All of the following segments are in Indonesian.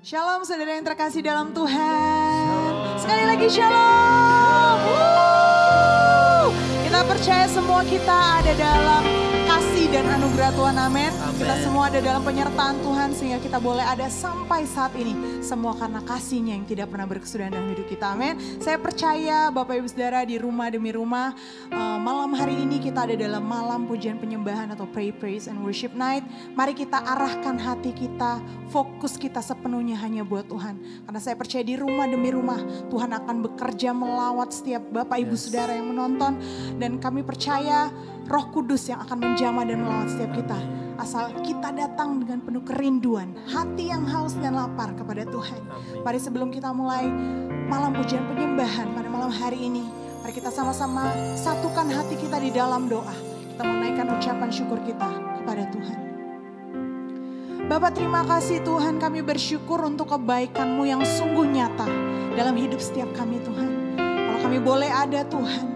Shalom saudara yang terkasih dalam Tuhan. Sekali lagi shalom. Kita percaya semua kita ada dalam kasih dan anugerah Tuhan, amin. Kita semua ada dalam penyertaan Tuhan sehingga kita boleh ada sampai saat ini. Semua karena kasih-Nya yang tidak pernah berkesudahan dalam hidup kita, amin. Saya percaya Bapak Ibu Saudara di rumah demi rumah, malam hari ini kita ada dalam malam pujian penyembahan atau pray, praise and worship night. Mari kita arahkan hati kita, fokus kita sepenuhnya hanya buat Tuhan. Karena saya percaya di rumah demi rumah Tuhan akan bekerja melawat setiap Bapak Ibu Saudara yang menonton. Dan kami percaya Roh Kudus yang akan menjamah dan melawat setiap kita. Asal kita datang dengan penuh kerinduan, hati yang haus dan lapar kepada Tuhan. Mari sebelum kita mulai malam pujian penyembahan pada malam hari ini, mari kita sama-sama satukan hati kita di dalam doa. Kita menaikkan ucapan syukur kita kepada Tuhan. Bapak, terima kasih Tuhan, kami bersyukur untuk kebaikan-Mu yang sungguh nyata dalam hidup setiap kami Tuhan. Kalau kami boleh ada Tuhan,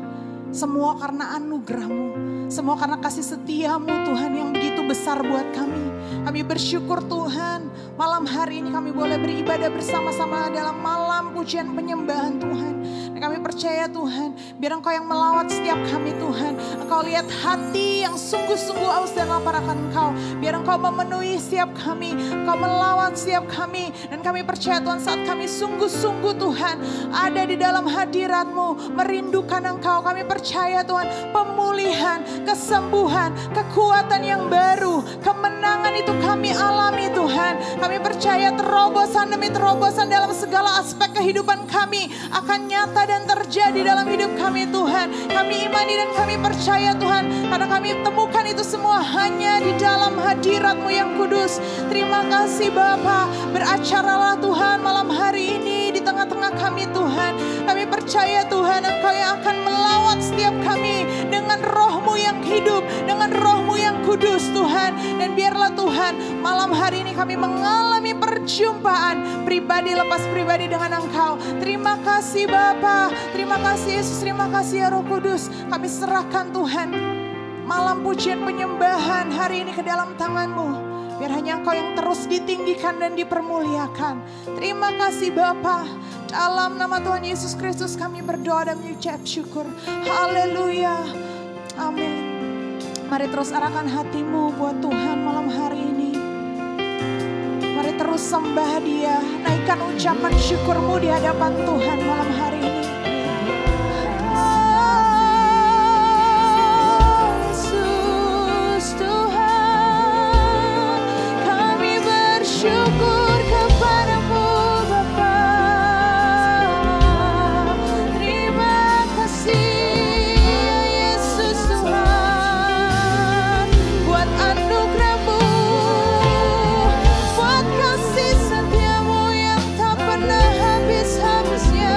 semua karena anugerah-Mu, semua karena kasih setia-Mu Tuhan yang begitu besar buat kami. Kami bersyukur Tuhan, malam hari ini kami boleh beribadah bersama-sama dalam malam pujian penyembahan Tuhan. Dan kami percaya Tuhan, biar Engkau yang melawat setiap kami Tuhan. Engkau lihat hati yang sungguh-sungguh haus dan lapar akan Engkau. Biar Engkau memenuhi setiap kami, Engkau melawat setiap kami. Dan kami percaya Tuhan, saat kami sungguh-sungguh Tuhan ada di dalam hadirat-Mu, merindukan Engkau. Kami percaya Tuhan, pemulihan, kesembuhan, kekuatan yang baru, kemenangan itu kami alami Tuhan. Kami percaya terobosan demi terobosan dalam segala aspek kehidupan kami akan nyata dan terjadi dalam hidup kami Tuhan. Kami imani dan kami percaya Tuhan, karena kami temukan itu semua hanya di dalam hadirat-Mu yang kudus. Terima kasih Bapa, beracaralah Tuhan malam hari ini di tengah-tengah kami Tuhan. Kami percaya Tuhan, Engkau yang akan melawat setiap kami dengan Roh-Mu yang hidup, dengan Roh-Mu yang kudus Tuhan. Dan biarlah Tuhan, malam hari ini kami mengalami perjumpaan pribadi lepas pribadi dengan Engkau. Terima kasih Bapa, terima kasih Yesus, terima kasih ya Roh Kudus. Kami serahkan Tuhan malam pujian penyembahan hari ini ke dalam tangan-Mu. Biar hanya Engkau yang terus ditinggikan dan dipermuliakan. Terima kasih Bapa. Dalam nama Tuhan Yesus Kristus kami berdoa dan mengucap syukur. Haleluya. Amin. Mari terus arahkan hatimu buat Tuhan malam hari ini. Mari terus sembah Dia. Naikkan ucapan syukurmu di hadapan Tuhan malam hari ini. Yesus Tuhan, kami bersyukur kepadamu Bapa. Terima kasih ya Yesus Tuhan, buat anugerah-Mu, buat kasih setia-Mu yang tak pernah habis-habisnya.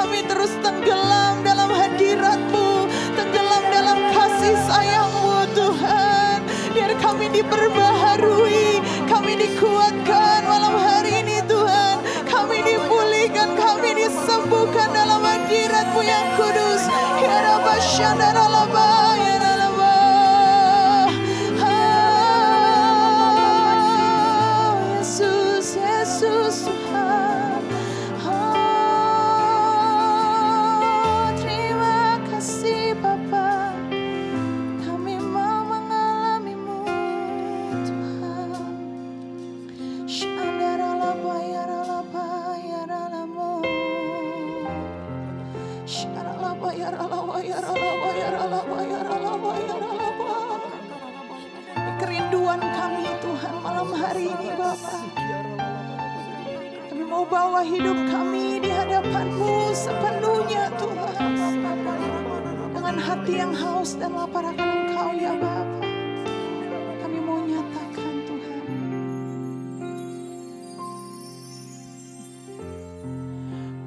kami terus tenggelam dalam hadirat-Mu, tenggelam dalam kasih sayang-Mu Tuhan. Biar kami diperbaharui, kami dikuatkan malam hari ini Tuhan. Kami dipulihkan, kami disembuhkan dalam hadirat-Mu yang kudus. Ya Rabba Shandaralaba, Ya Rabba. Yesus, Yesus Tuhan. Terima kasih Bapa. Kami mau mengalami-Mu Tuhan. Shandaralaba, Ya Rabba, Ya Rabba. Shandaralaba, Ya Rabba, Ya Rabba, Ya Rabba, Ya Rabba, Ya Rabba. Kerinduan kami Tuhan malam hari ini Bapa. Kami mau bawa hidup kami di hadapan-Mu sepenuhnya Tuhan. Dengan hati yang haus dan lapar akan Engkau ya Bapa. Kami mau nyatakan Tuhan.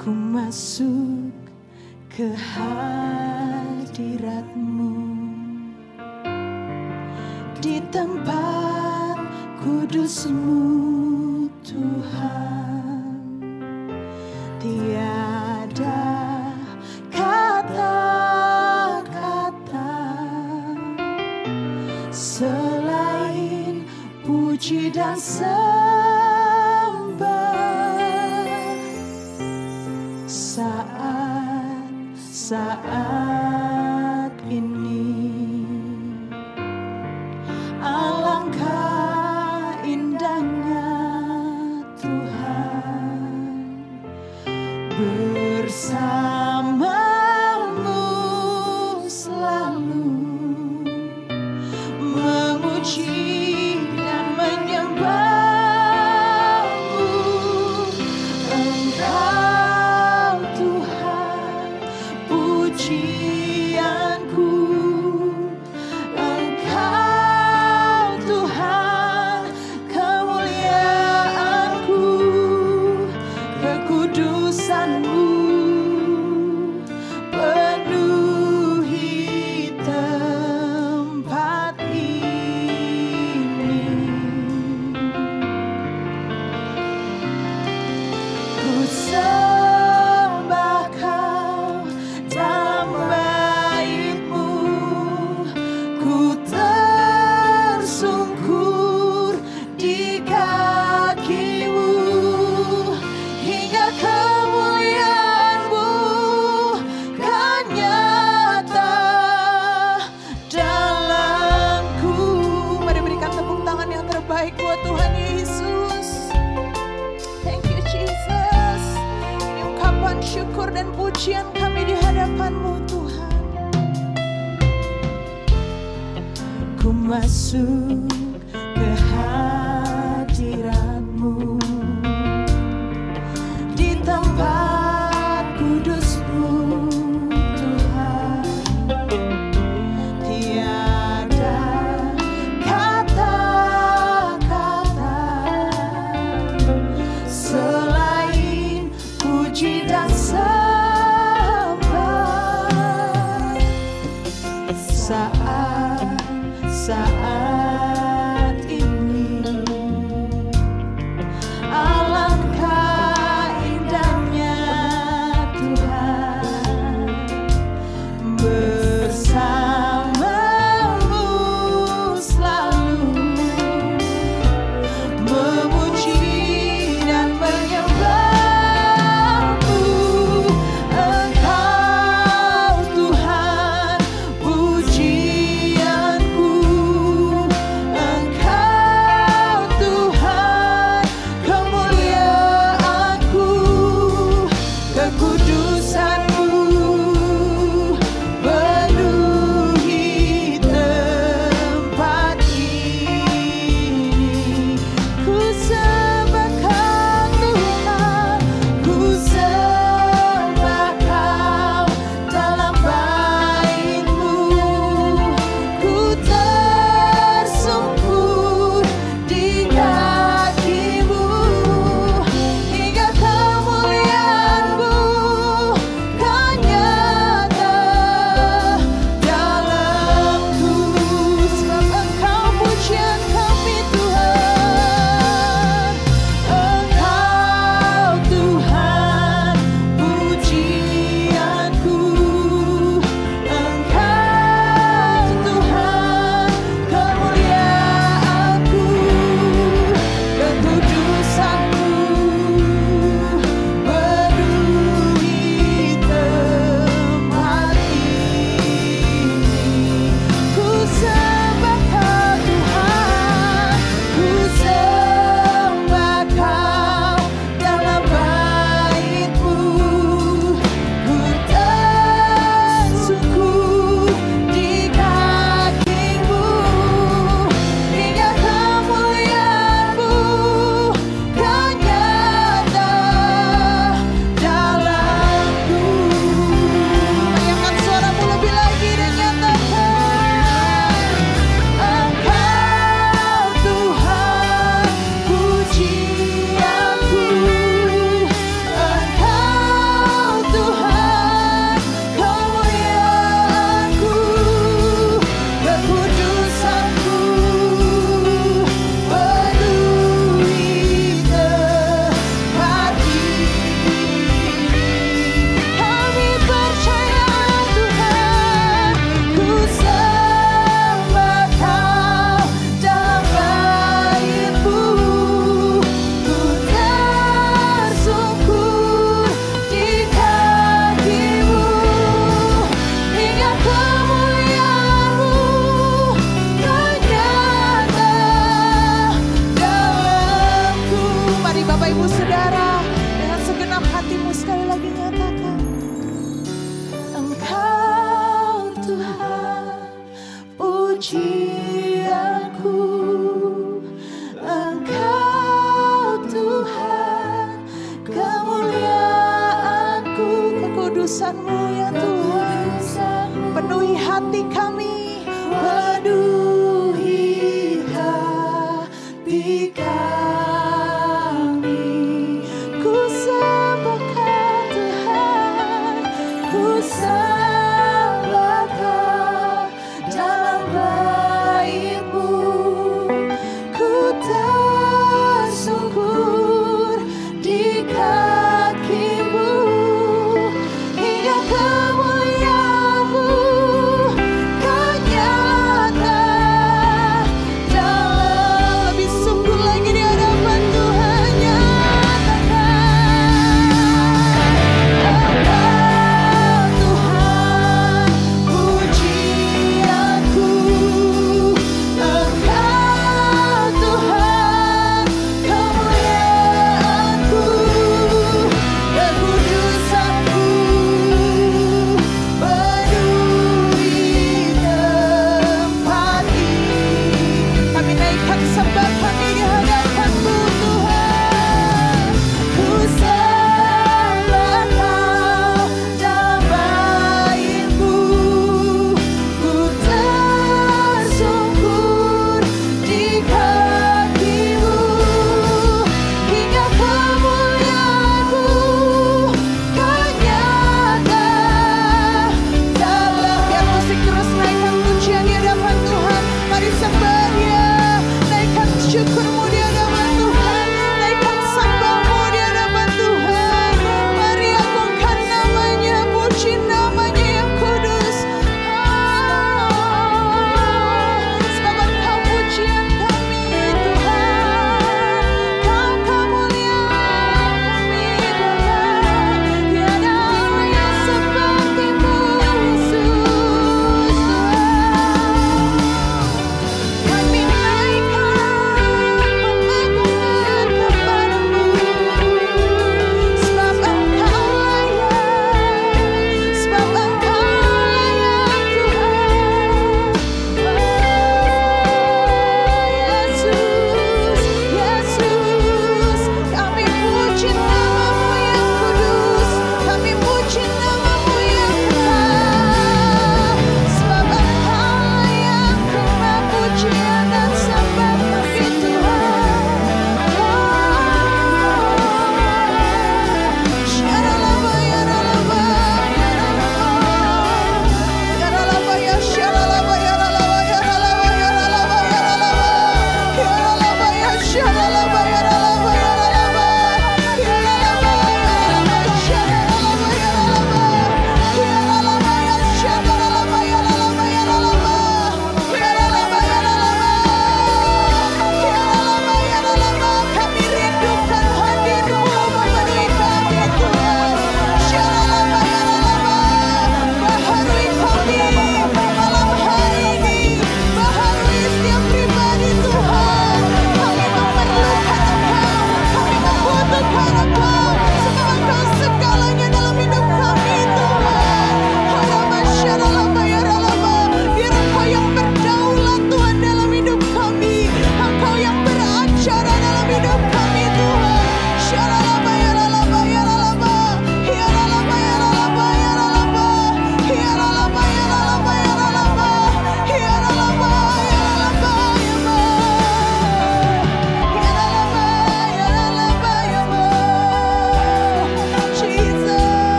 Ku masuk ke hadirat-Mu, di tempat kudus-Mu Tuhan. Tiada kata-kata selain puji dan sembah. Saat ini alangkah indahnya Tuhan bersama-Mu selalu memuji dan menyembah-Mu. Engkau Tuhan pujianku, Engkau Tuhan kemuliaanku, kekudusan-Mu penuhi tempat ini. Ku sembah Kau dalam bait-Mu, ku tersungkur di kaki-Mu, hingga kemuliaan-Mu kan nyata dalamku. Mari berikan tepuk tangan yang terbaik buat Tuhan Yesus. Thank you Jesus. Ini ungkapan syukur dan pujian kami di hadapan-Mu Tuhan. Ku masuk ke hadirat-Mu, di tempat kudus-Mu Tuhan. Tiada kata-kata selain puji dan sembah. Saat ini alangkah indahnya Tuhan bersama-Mu selalu memuji dan menyembah-Mu. Engkau Tuhan pujianku, Engkau Tuhan kemuliaanku, kekudusan-Mu penuhi tempat ini. Ku sembahkan Tuhan, ku sembah Kau dalam bait-Mu, ku tersungkur di kaki-Mu, hingga kemuliaan-Mu pujianku. Engkau Tuhan, kemuliaanku, kekudusan-Mu ya Tuhan. Penuhi hati kami, penuhi hati kami. Ku sembahkan Tuhan, ku sembahkan dalam bait-Mu. Ku tersungkur di kaki-Mu hingga kemuliaan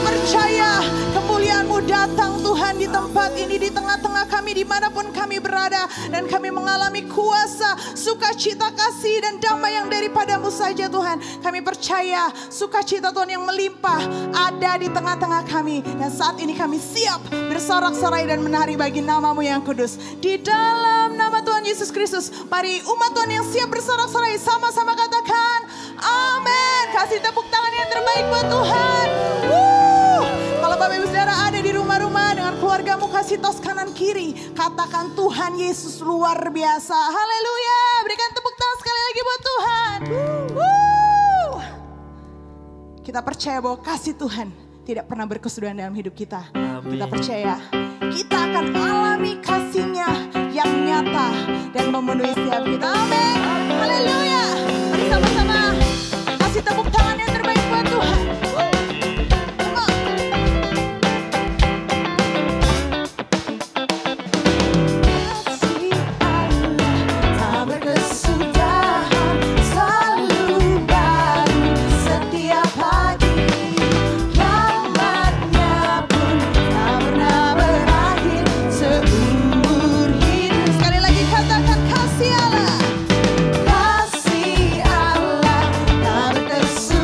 percaya kemuliaan-Mu datang Tuhan di tempat ini, di tengah-tengah kami, dimanapun kami berada. Dan kami mengalami kuasa, sukacita, kasih, dan damai yang daripada-Mu saja Tuhan. Kami percaya sukacita Tuhan yang melimpah ada di tengah-tengah kami. Dan saat ini kami siap bersorak-sorai dan menari bagi nama-Mu yang kudus. Di dalam nama Tuhan Yesus Kristus, mari umat Tuhan yang siap bersorak-sorai sama-sama katakan amin. Kasih tepuk tangan yang terbaik buat Tuhan. Kalau Bapak Ibu Saudara ada di rumah-rumah dengan keluargamu, kasih tos kanan kiri, katakan Tuhan Yesus luar biasa. Haleluya. Berikan tepuk tangan sekali lagi buat Tuhan. Kita percaya bahwa kasih Tuhan tidak pernah berkesudahan dalam hidup kita. Amin. Kita percaya kita akan alami kasih-Nya yang nyata dan memenuhi setiap kita. Amin. Haleluya. Mari sama-sama kasih tepuk tangan yang terbaik buat Tuhan. Kasih Allah tak berkesudahan.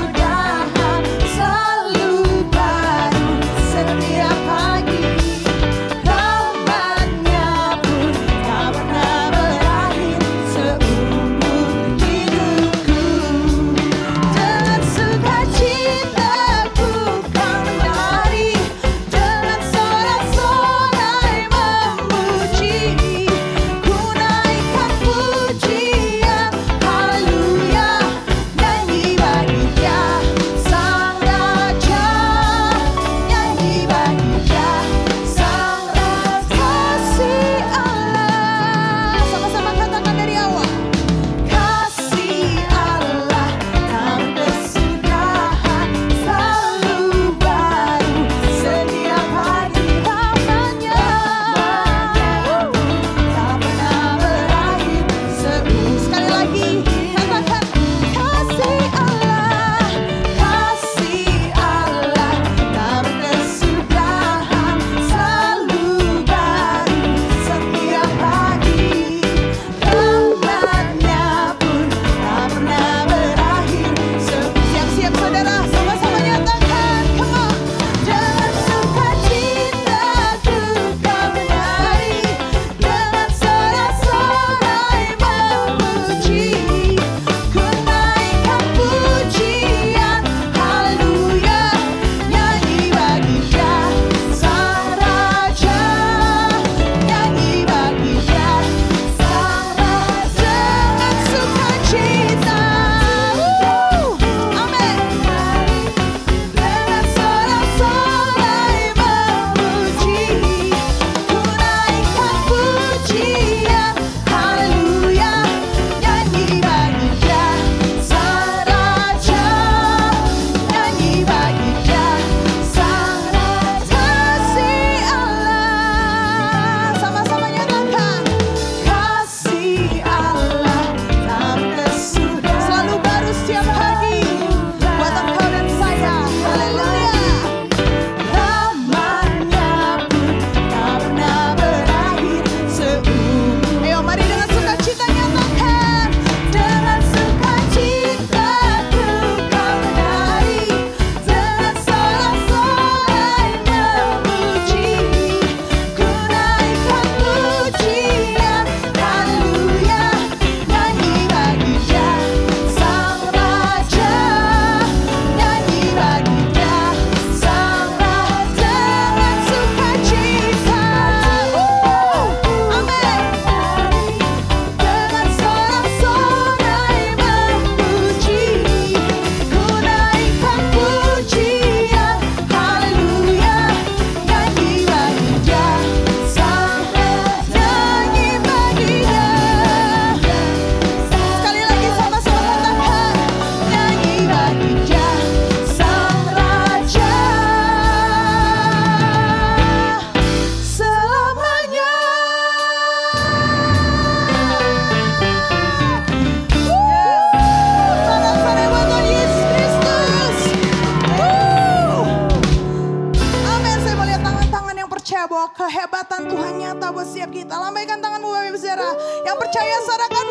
bahwa kehebatan Tuhan nyata buat setiap kita. Lambaikan tanganmu Bapak Ibu Saudara. Yang percaya sorakan,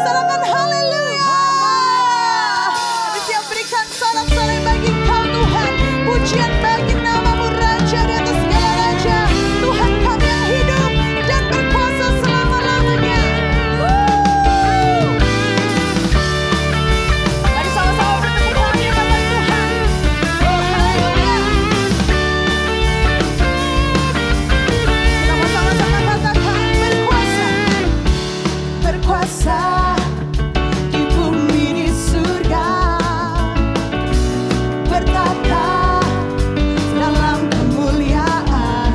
sorakan haleluya. Kami siap berikan sorak-sorai bagi Kau Tuhan. Pujian bagi nama-Mu Raja di atas segala raja. Tuhan kami yang hidup dan berkuasa selama-lamanya. Mari sama-sama bertepuk tangan di hadapan Tuhan. Haleluya. Kita sama-sama katakan berkuasa. Berkuasa di bumi di surga. Bertata dalam kemuliaan.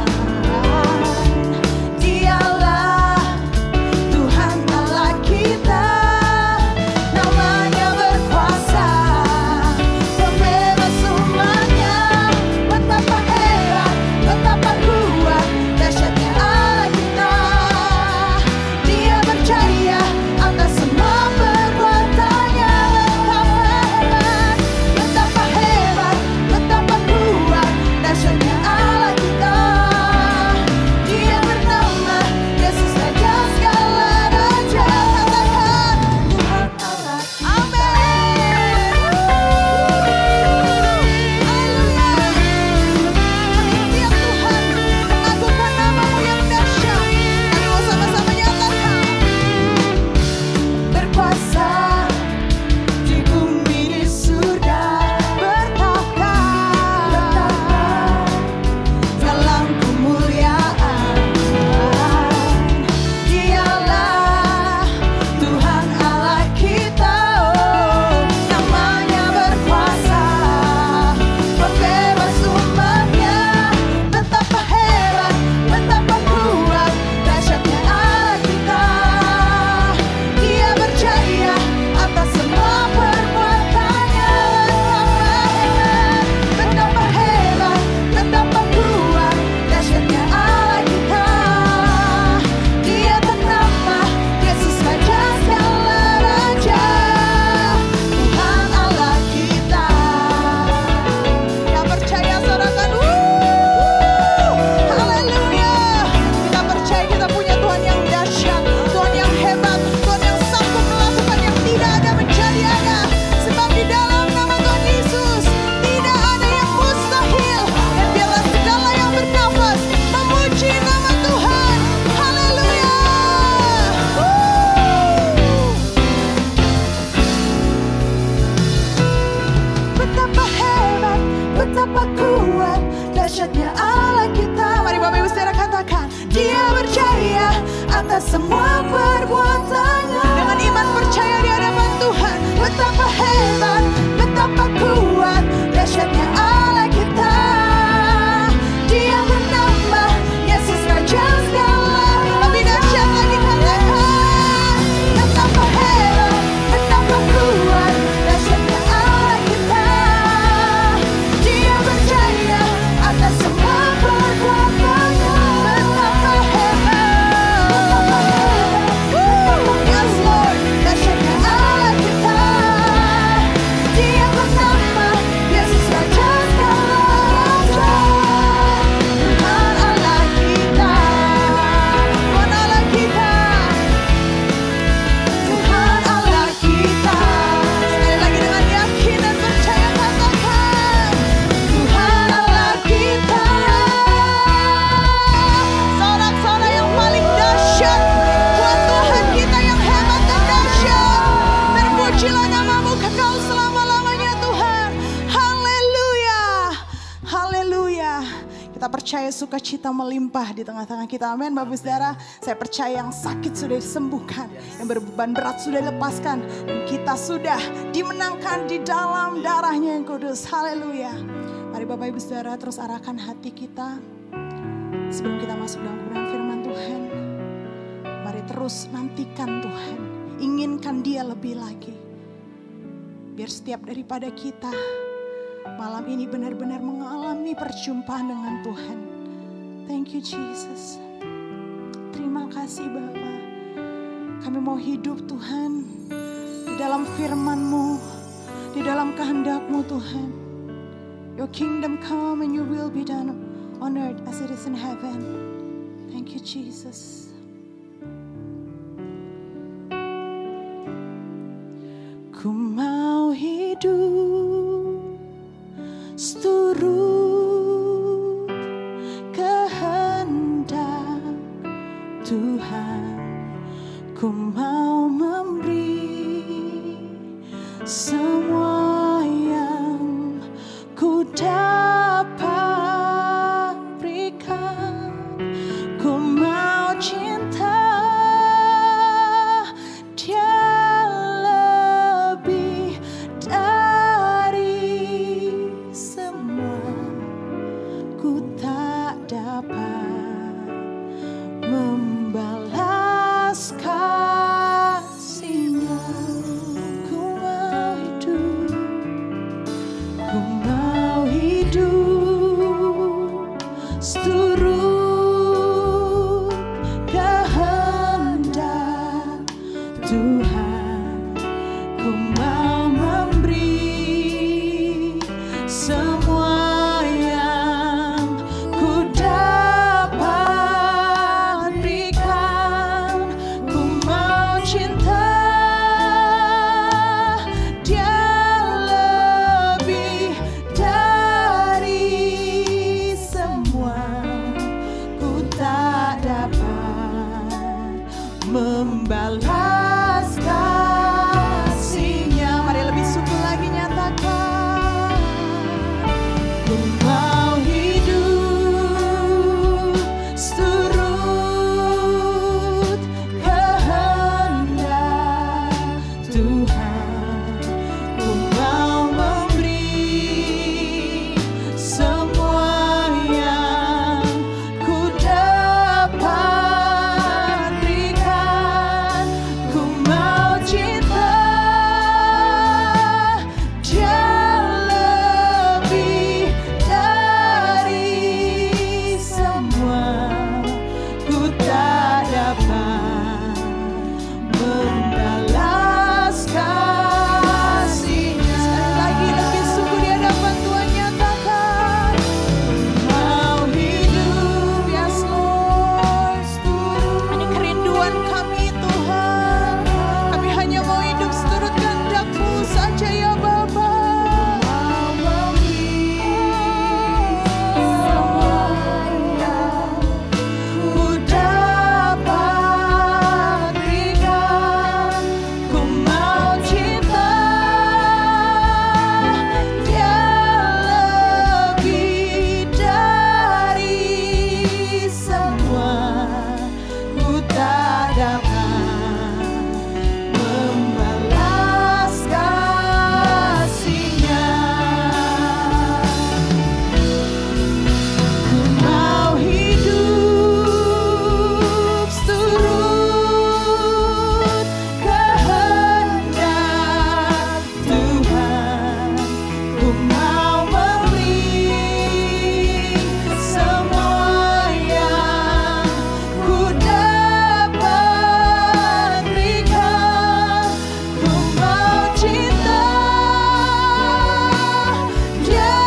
Dialah Tuhan Allah kita, namanya berkuasa, pembebas umatnya. Betapa hebat, betapa kuat, dahsyatnya Allah kita. Dia berjaya atas semua perbuatannya. Betapa hebat, betapa kuat, dahsyatnya Allah kita. Dia bernama Yesus Raja segala raja. Katakan Tuhan Allah kita. Amin. Haleluya. Setiap Tuhan mengagungkan nama-Mu yang dahsyat. Kami mau sama-sama nyatakan berkuasa di bumi di surga. Bertata dalam kemuliaan. Dialah Tuhan Allah kita, namanya berkuasa, pembebas umatnya. Betapa hebat, betapa kuat, dahsyatnya Allah kita. Dia berjaya atas semua perbuatannya. Betapa hebat, betapa kuat, dahsyatnya Allah kita. Dia bernama Yesus Raja segala raja. Tuhan Allah kita. Yang percaya sorakan, haleluya. Kita percaya kita punya Tuhan yang dahsyat, Tuhan yang hebat, Tuhan yang sanggup melakukan yang tidak ada menjadi ada. Sebab di dalam nama Tuhan Yesus tidak ada yang mustahil. Dan biarlah segala yang bernafas memuji nama Tuhan. Haleluya. Betapa hebat, betapa kuat, dahsyatnya Allah kita. Mari Bapak Ibu Saudara katakan, Dia berjaya atas semua perbuatannya. Dengan iman percaya di hadapan Tuhan. Betapa hebat, betapa kuat, dahsyatnya Allah kita. Dia bernama Yesus Raja segala. Lebih dahsyat lagi katakan, betapa hebat, betapa kuat, dahsyatnya Allah kita. Dia berjaya atas semua perbuatannya. Betapa hebat, betapa hebat, yes Lord, dahsyatnya Allah kita. Dia bernama Yesus Raja segala raja. Tuhan Allah kita, Tuhan Allah kita, Tuhan Allah kita. Sekali lagi dengan yakin dan percaya katakan, Tuhan Allah kita. Sorak-sorai yang paling dahsyat buat Tuhan kita yang hebat dan dahsyat. Terpujilah nama-Mu kekal selama-lamanya Tuhan. Haleluya. Haleluya. Kita percaya sukacita melimpah di tengah-tengah kita. Amin Bapak Ibu Saudara. Saya percaya yang sakit sudah disembuhkan, yang berbeban berat sudah dilepaskan, dan kita sudah dimenangkan di dalam darah-Nya yang kudus. Haleluya. Mari Bapak Ibu Saudara terus arahkan hati kita sebelum kita masuk dalam kebenaran firman Tuhan. Mari terus nantikan Tuhan, inginkan Dia lebih lagi. Biar setiap daripada kita malam ini benar-benar mengalami perjumpaan dengan Tuhan. Thank you Jesus. Terima kasih Bapa. Kami mau hidup Tuhan di dalam firman-Mu, di dalam kehendak-Mu Tuhan. Your kingdom come and your will be done on earth as it is in heaven. Thank you, Jesus. Ku mau hidup seturut kehendak Tuhan. Ku mau memberi semua yang ku dapat berikan. Ku mau cinta Dia lebih dari semua. Ku tak dapat membalas kasih-Nya. Ku mau hidup seturut kehendak Tuhan. Ku mau memberi semua yang ku dapat berikan. Ku mau cinta Dia lebih dari semua. Ku tak dapat membalas kasih-Nya. Mari lebih sungguh lagi nyatakan. Ku mau hidup seturut kehendak Tuhan. Ku mau memberi semua yang ku dapat berikan. Ku mau cinta Dia lebih dari semua. Ku tak dapat membalas kasih-Nya. Sekali lagi lebih sungguh di hadapan Tuhan nyatakan. Ku mau hidup, yes Lord. Ini kerinduan kami Tuhan. Kami hanya mau hidup seturut kehendak-Mu saja ya Bapa. Ku dapat berikan. Ku mau cinta Dia lebih dari semua. Ku tak dapat membalas kasih-Nya. Ku mau hidup seturut kehendak Tuhan. Ku mau memberi semua yang ku dapat berikan. Ku mau cinta Dia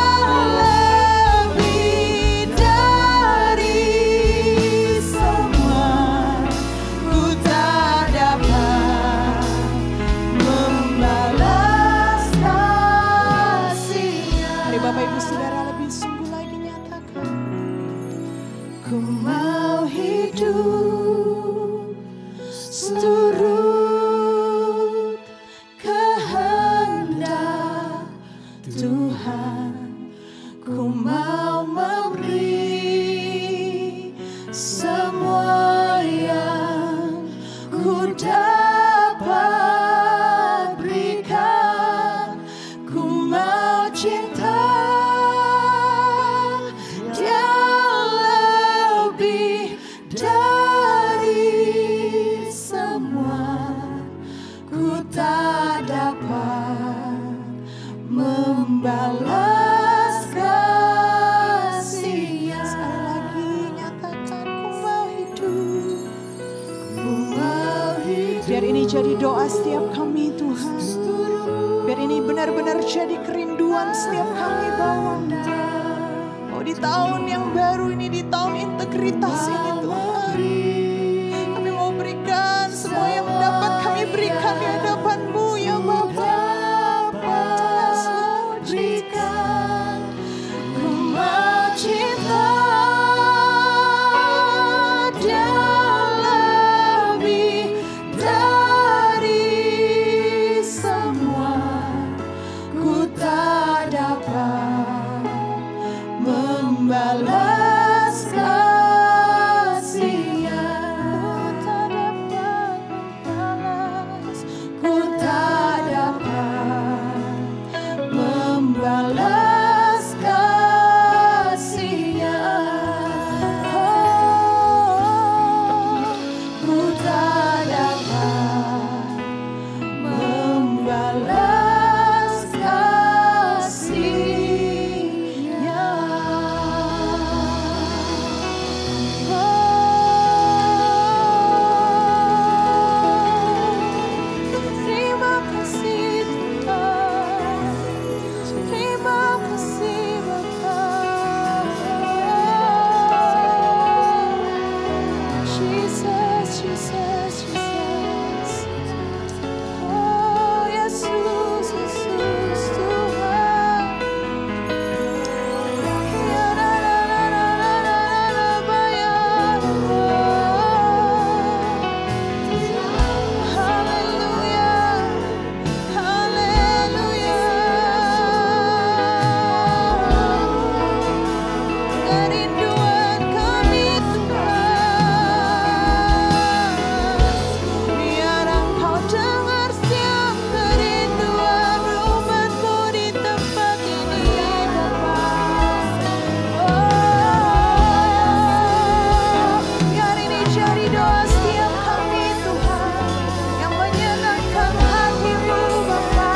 lebih dari semua. Ku tak dapat membalas kasih-Nya. Mari Bapak Ibu Saudara lebih sungguh lagi nyatakan. Ku mau hidup seturut kehendak Tuhan. Ku mau memberi semua yang ku dapat berikan. Ku mau cinta Dia lebih dari semua. Ku tak dapat membalas kasih-Nya. Sekali lagi nyatakan. Ku mau hidup. Ku mau hidup. Biar ini jadi doa setiap kami Tuhan. Biar ini benar-benar jadi kerinduan setiap kami Bapa. Oh di tahun yang baru ini, di tahun integritas ini Tuhan. Kami mau berikan semua yang dapat kami berikan di hadapan-Mu ya Bapa. Berikan ku mau cinta dan lebih dari semua. Ku tak dapat membalas kasih-Nya. Ku tak dapat membalas kasih-Nya. Oh, ku tak dapat membalas kasih-Nya. Terima kasih Tuhan, terima kasih Bapa. Jesus, Jesus, Jesus. Oh Yesus, Yesus Tuhan. Ya la la la la la la la la ya Haleluya, haleluya. Kerinduan kami Tuhan, biar Engkau dengar setiap kerinduan umat-Mu di tempat ini Bapa. Oh, biar ini jadi doa setiap kami Tuhan, yang menyenangkan hati-Mu Bapa.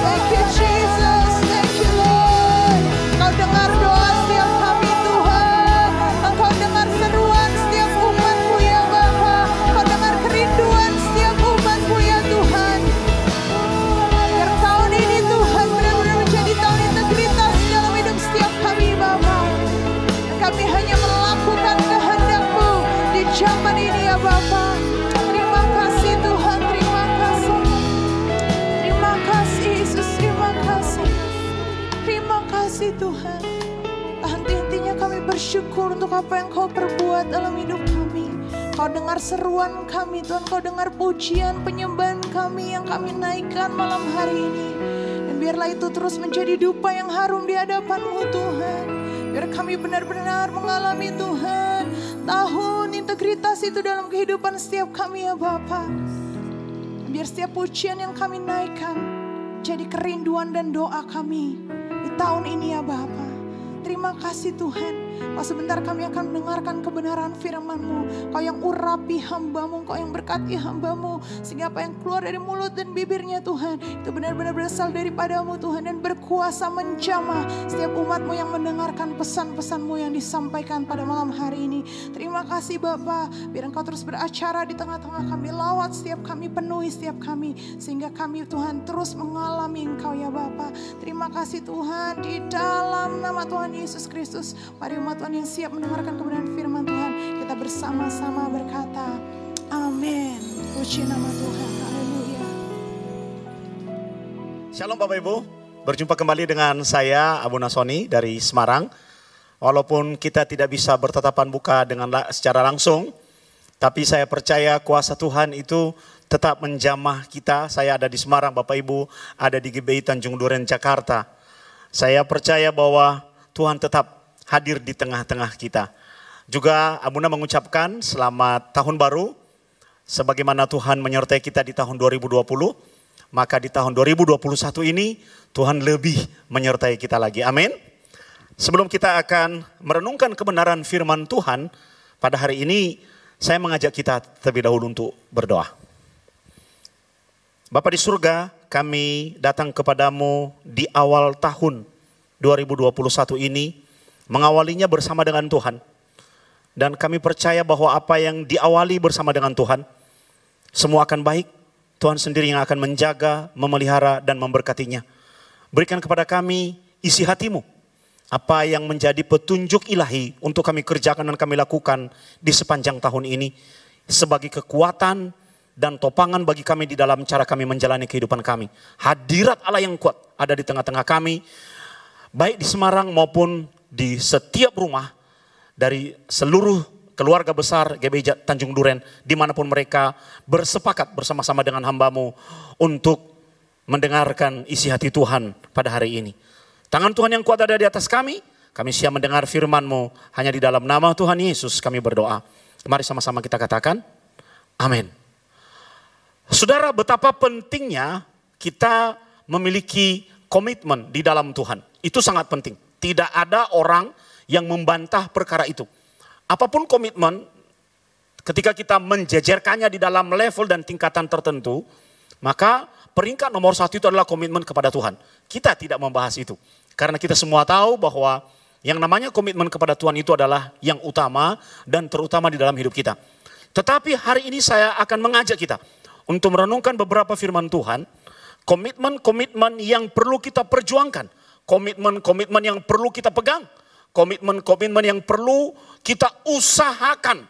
Thank you Jesus, thank you Lord. Engkau dengar doa setiap kami Tuhan. Engkau dengar seruan setiap umat-Mu ya Bapa. Engkau dengar kerinduan setiap umat-Mu ya Tuhan. Biar tahun ini Tuhan benar-benar menjadi tahun integritas dalam hidup setiap kami Bapa. Dan kami hanya melakukan kehendak-Mu di zaman ini ya Bapa. Terima kasih Tuhan, terima kasih. Terima kasih Yesus, terima kasih. Terima kasih Tuhan. Tak henti-hentinya kami bersyukur untuk apa yang Kau perbuat dalam hidup kami. Kau dengar seruan kami Tuhan, Kau dengar pujian penyembahan kami yang kami naikkan malam hari ini. Dan biarlah itu terus menjadi dupa yang harum di hadapan-Mu Tuhan. Biar kami benar-benar mengalami Tuhan tahun integritas itu dalam kehidupan setiap kami ya Bapa. Biar setiap pujian yang kami naikkan jadi kerinduan dan doa kami di tahun ini ya Bapa. Terima kasih Tuhan. Pas sebentar kami akan mendengarkan kebenaran firman-Mu. Kau yang urapi hamba-Mu, Kau yang berkati hamba-Mu. Sehingga apa yang keluar dari mulut dan bibirnya Tuhan, itu benar-benar berasal daripada-Mu Tuhan. Dan berkuasa menjamah setiap umat-Mu yang mendengarkan pesan-pesan-Mu yang disampaikan pada malam hari ini. Terima kasih Bapa. Biar Engkau terus beracara di tengah-tengah kami. Lawat setiap kami, penuhi setiap kami. Sehingga kami Tuhan terus mengalami Engkau ya Bapa. Terima kasih Tuhan, di dalam nama Tuhan Yesus Kristus. Mari umat Tuhan yang siap mendengarkan kebenaran firman Tuhan, kita bersama-sama berkata, amin. Puji nama Tuhan, haleluya. Shalom Bapak Ibu, berjumpa kembali dengan saya Abu Nasoni dari Semarang. Walaupun kita tidak bisa bertatapan muka secara langsung, tapi saya percaya kuasa Tuhan itu tetap menjamah kita. Saya ada di Semarang, Bapak Ibu ada di GBI Tanjung Duren, Jakarta. Saya percaya bahwa Tuhan tetap hadir di tengah-tengah kita. Juga Abuna mengucapkan selamat tahun baru. Sebagaimana Tuhan menyertai kita di tahun 2020, maka di tahun 2021 ini Tuhan lebih menyertai kita lagi. Amin. Sebelum kita akan merenungkan kebenaran firman Tuhan pada hari ini, saya mengajak kita terlebih dahulu untuk berdoa. Bapa di surga, kami datang kepadamu di awal tahun 2021 ini, mengawalinya bersama dengan Tuhan. Dan kami percaya bahwa apa yang diawali bersama dengan Tuhan, semua akan baik. Tuhan sendiri yang akan menjaga, memelihara, dan memberkatinya. Berikan kepada kami isi hati-Mu. Apa yang menjadi petunjuk ilahi untuk kami kerjakan dan kami lakukan di sepanjang tahun ini. Sebagai kekuatan dan topangan bagi kami di dalam cara kami menjalani kehidupan kami. Hadirat Allah yang kuat ada di tengah-tengah kami. Baik di Semarang maupun di setiap rumah. Dari seluruh keluarga besar GBI Tanjung Duren. Dimanapun mereka bersepakat bersama-sama dengan hamba-Mu untuk mendengarkan isi hati Tuhan pada hari ini. Tangan Tuhan yang kuat ada di atas kami siap mendengar firman-Mu. Hanya di dalam nama Tuhan Yesus kami berdoa. Mari sama-sama kita katakan, amin. Saudara, betapa pentingnya kita memiliki komitmen di dalam Tuhan. Itu sangat penting. Tidak ada orang yang membantah perkara itu. Apapun komitmen, ketika kita menjejerkannya di dalam level dan tingkatan tertentu, maka peringkat nomor 1 itu adalah komitmen kepada Tuhan. Kita tidak membahas itu. Karena kita semua tahu bahwa yang namanya komitmen kepada Tuhan itu adalah yang utama dan terutama di dalam hidup kita. Tetapi hari ini saya akan mengajak kita untuk merenungkan beberapa firman Tuhan. Komitmen-komitmen yang perlu kita perjuangkan. Komitmen-komitmen yang perlu kita pegang. Komitmen-komitmen yang perlu kita usahakan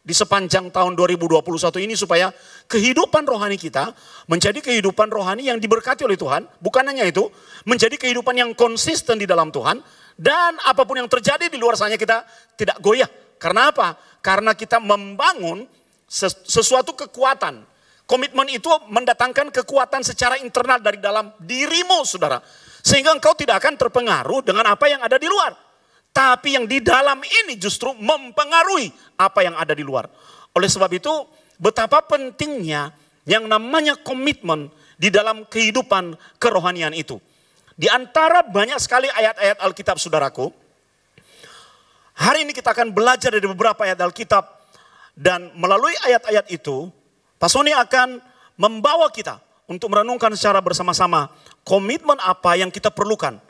di sepanjang tahun 2021 ini supaya kehidupan rohani kita menjadi kehidupan rohani yang diberkati oleh Tuhan. Bukan hanya itu, menjadi kehidupan yang konsisten di dalam Tuhan. Dan apapun yang terjadi di luar sana kita tidak goyah. Karena apa? Karena kita membangun sesuatu kekuatan. Komitmen itu mendatangkan kekuatan secara internal dari dalam dirimu, saudara. Sehingga engkau tidak akan terpengaruh dengan apa yang ada di luar. Tapi yang di dalam ini justru mempengaruhi apa yang ada di luar. Oleh sebab itu, betapa pentingnya yang namanya komitmen di dalam kehidupan kerohanian itu. Di antara banyak sekali ayat-ayat Alkitab, saudaraku, hari ini kita akan belajar dari beberapa ayat Alkitab. Dan melalui ayat-ayat itu, Pak Sony akan membawa kita untuk merenungkan secara bersama-sama komitmen apa yang kita perlukan.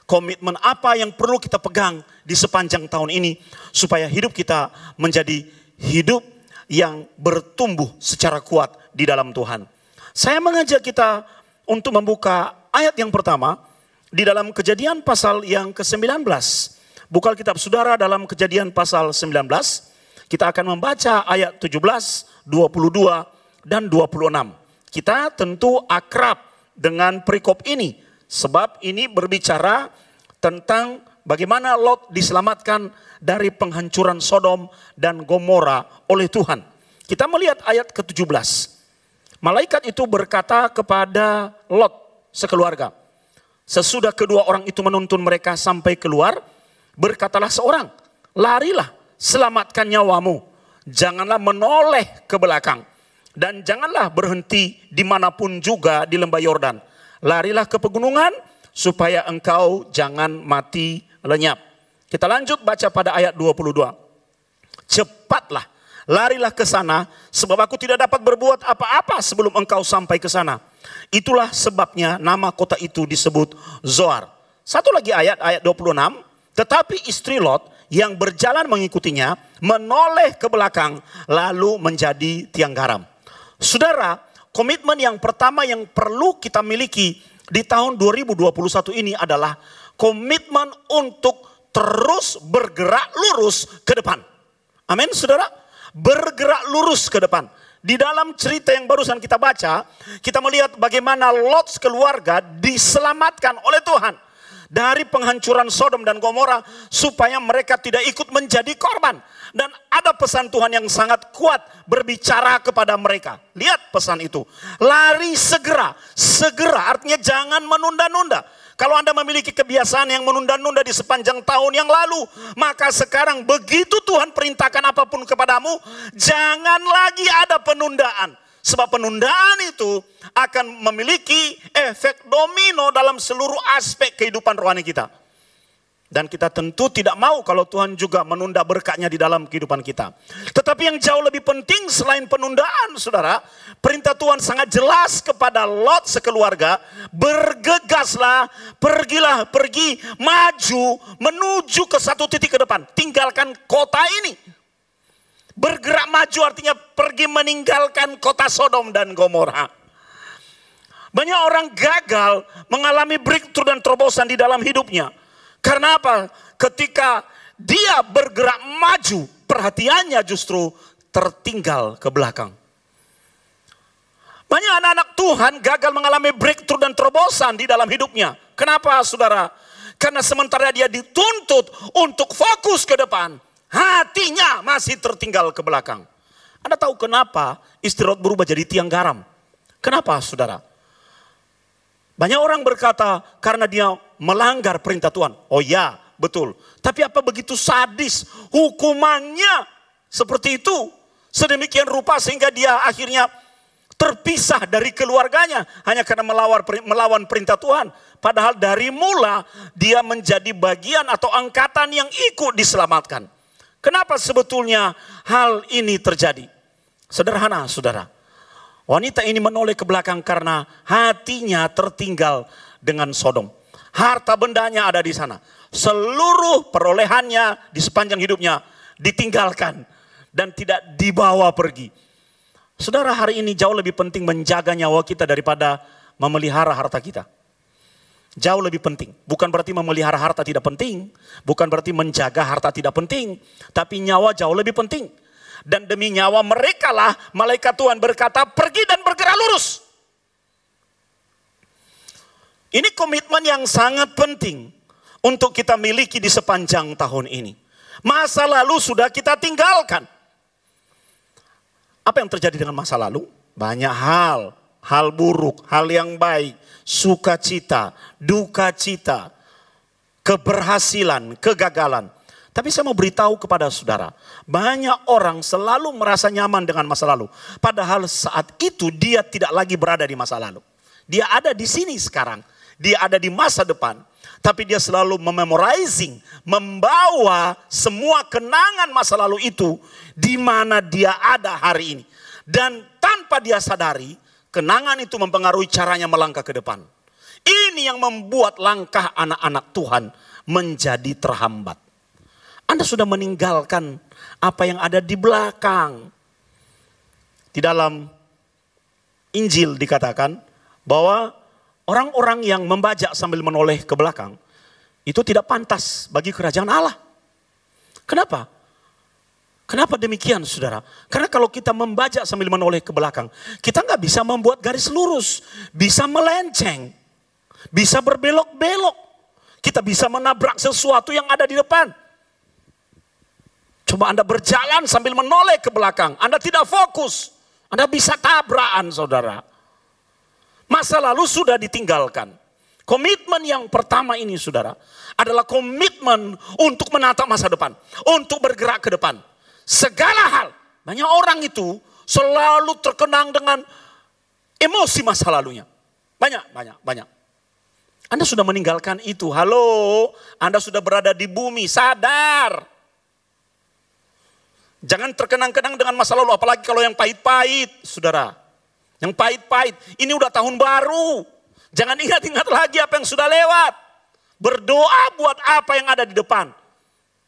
Komitmen apa yang perlu kita pegang di sepanjang tahun ini supaya hidup kita menjadi hidup yang bertumbuh secara kuat di dalam Tuhan. Saya mengajak kita untuk membuka ayat yang pertama di dalam Kejadian pasal yang ke-19. Buka Alkitab saudara dalam Kejadian pasal 19. Kita akan membaca ayat 17, 22 dan 26. Kita tentu akrab dengan perikop ini. Sebab ini berbicara tentang bagaimana Lot diselamatkan dari penghancuran Sodom dan Gomora oleh Tuhan. Kita melihat ayat ke-17. Malaikat itu berkata kepada Lot sekeluarga. Sesudah kedua orang itu menuntun mereka sampai keluar, berkatalah seorang, larilah, selamatkan nyawamu. Janganlah menoleh ke belakang. Dan janganlah berhenti dimanapun juga di lembah Yordan. Larilah ke pegunungan supaya engkau jangan mati lenyap. Kita lanjut baca pada ayat 22. Cepatlah, larilah ke sana sebab aku tidak dapat berbuat apa-apa sebelum engkau sampai ke sana. Itulah sebabnya nama kota itu disebut Zoar. Satu lagi ayat 26. Tetapi istri Lot yang berjalan mengikutinya menoleh ke belakang lalu menjadi tiang garam. Saudara, komitmen yang pertama yang perlu kita miliki di tahun 2021 ini adalah komitmen untuk terus bergerak lurus ke depan. Amin, saudara. Bergerak lurus ke depan. Di dalam cerita yang barusan kita baca, kita melihat bagaimana Lot sekeluarga diselamatkan oleh Tuhan dari penghancuran Sodom dan Gomora supaya mereka tidak ikut menjadi korban. Dan ada pesan Tuhan yang sangat kuat berbicara kepada mereka. Lihat pesan itu. Lari segera. Segera artinya jangan menunda-nunda. Kalau Anda memiliki kebiasaan yang menunda-nunda di sepanjang tahun yang lalu, maka sekarang begitu Tuhan perintahkan apapun kepadamu, jangan lagi ada penundaan. Sebab penundaan itu akan memiliki efek domino dalam seluruh aspek kehidupan rohani kita. Dan kita tentu tidak mau kalau Tuhan juga menunda berkatnya di dalam kehidupan kita. Tetapi yang jauh lebih penting selain penundaan, saudara, perintah Tuhan sangat jelas kepada Lot sekeluarga, bergegaslah, pergi, maju, menuju ke satu titik ke depan. Tinggalkan kota ini. Bergerak maju artinya pergi meninggalkan kota Sodom dan Gomora. Banyak orang gagal mengalami breakthrough dan terobosan di dalam hidupnya. Karena apa? Ketika dia bergerak maju, perhatiannya justru tertinggal ke belakang. Banyak anak-anak Tuhan gagal mengalami breakthrough dan terobosan di dalam hidupnya. Kenapa, saudara? Karena sementara dia dituntut untuk fokus ke depan, hatinya masih tertinggal ke belakang. Anda tahu kenapa istri Lot berubah jadi tiang garam? Kenapa, saudara? Banyak orang berkata karena dia melanggar perintah Tuhan. Oh ya, betul. Tapi apa begitu sadis hukumannya seperti itu? Sedemikian rupa sehingga dia akhirnya terpisah dari keluarganya hanya karena melawan perintah Tuhan. Padahal dari mula dia menjadi bagian atau angkatan yang ikut diselamatkan. Kenapa sebetulnya hal ini terjadi? Sederhana, saudara. Wanita ini menoleh ke belakang karena hatinya tertinggal dengan Sodom. Harta bendanya ada di sana. Seluruh perolehannya di sepanjang hidupnya ditinggalkan dan tidak dibawa pergi. Saudara, hari ini jauh lebih penting menjaga nyawa kita daripada memelihara harta kita. Jauh lebih penting. Bukan berarti memelihara harta tidak penting. Bukan berarti menjaga harta tidak penting. Tapi nyawa jauh lebih penting. Dan demi nyawa mereka lah malaikat Tuhan berkata pergi dan bergerak lurus. Ini komitmen yang sangat penting untuk kita miliki di sepanjang tahun ini. Masa lalu sudah kita tinggalkan. Apa yang terjadi dengan masa lalu? Banyak hal buruk, hal yang baik, sukacita, duka cita, keberhasilan, kegagalan. Tapi saya mau beritahu kepada saudara, banyak orang selalu merasa nyaman dengan masa lalu. Padahal saat itu dia tidak lagi berada di masa lalu. Dia ada di sini sekarang, dia ada di masa depan. Tapi dia selalu memorizing, membawa semua kenangan masa lalu itu di mana dia ada hari ini. Dan tanpa dia sadari, kenangan itu mempengaruhi caranya melangkah ke depan. Ini yang membuat langkah anak-anak Tuhan menjadi terhambat. Anda sudah meninggalkan apa yang ada di belakang. Di dalam Injil dikatakan bahwa orang-orang yang membajak sambil menoleh ke belakang itu tidak pantas bagi kerajaan Allah. Kenapa? Kenapa demikian, saudara? Karena kalau kita membajak sambil menoleh ke belakang, kita nggak bisa membuat garis lurus, bisa melenceng, bisa berbelok-belok. Kita bisa menabrak sesuatu yang ada di depan. Coba Anda berjalan sambil menoleh ke belakang. Anda tidak fokus. Anda bisa tabrakan, saudara. Masa lalu sudah ditinggalkan. Komitmen yang pertama ini, saudara, adalah komitmen untuk menatap masa depan. Untuk bergerak ke depan. Segala hal. Banyak orang itu selalu terkenang dengan emosi masa lalunya. Banyak. Anda sudah meninggalkan itu. Halo, Anda sudah berada di bumi, sadar. Jangan terkenang-kenang dengan masa lalu, apalagi kalau yang pahit-pahit, saudara. Yang pahit-pahit, ini udah tahun baru. Jangan ingat-ingat lagi apa yang sudah lewat. Berdoa buat apa yang ada di depan.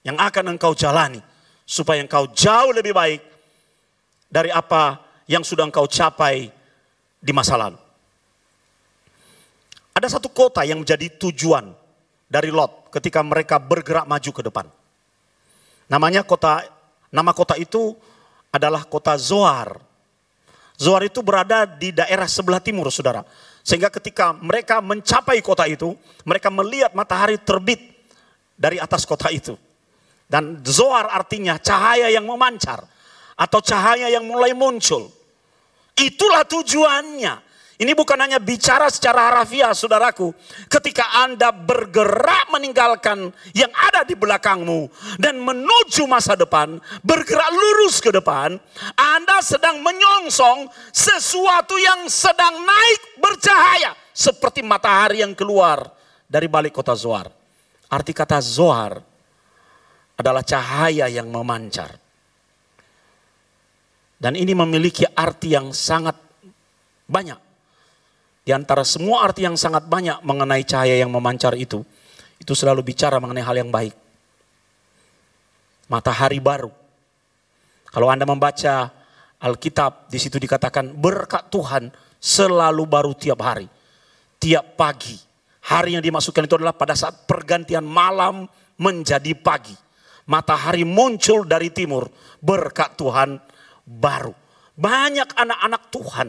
Yang akan engkau jalani. Supaya engkau jauh lebih baik dari apa yang sudah engkau capai di masa lalu. Ada satu kota yang menjadi tujuan dari Lot ketika mereka bergerak maju ke depan. Nama kota itu adalah kota Zoar. Zoar itu berada di daerah sebelah timur, saudara. Sehingga ketika mereka mencapai kota itu, mereka melihat matahari terbit dari atas kota itu. Dan Zoar artinya cahaya yang memancar. Atau cahaya yang mulai muncul. Itulah tujuannya. Ini bukan hanya bicara secara harafiah, saudaraku. Ketika Anda bergerak meninggalkan yang ada di belakangmu dan menuju masa depan, bergerak lurus ke depan, Anda sedang menyongsong sesuatu yang sedang naik bercahaya seperti matahari yang keluar dari balik kota Zoar. Arti kata zohar adalah cahaya yang memancar. Dan ini memiliki arti yang sangat banyak. Di antara semua arti yang sangat banyak mengenai cahaya yang memancar itu selalu bicara mengenai hal yang baik. Matahari baru. Kalau Anda membaca Alkitab, di situ dikatakan berkat Tuhan selalu baru tiap hari. Tiap pagi. Hari yang dimaksudkan itu adalah pada saat pergantian malam menjadi pagi. Matahari muncul dari timur. Berkat Tuhan baru. Banyak anak-anak Tuhan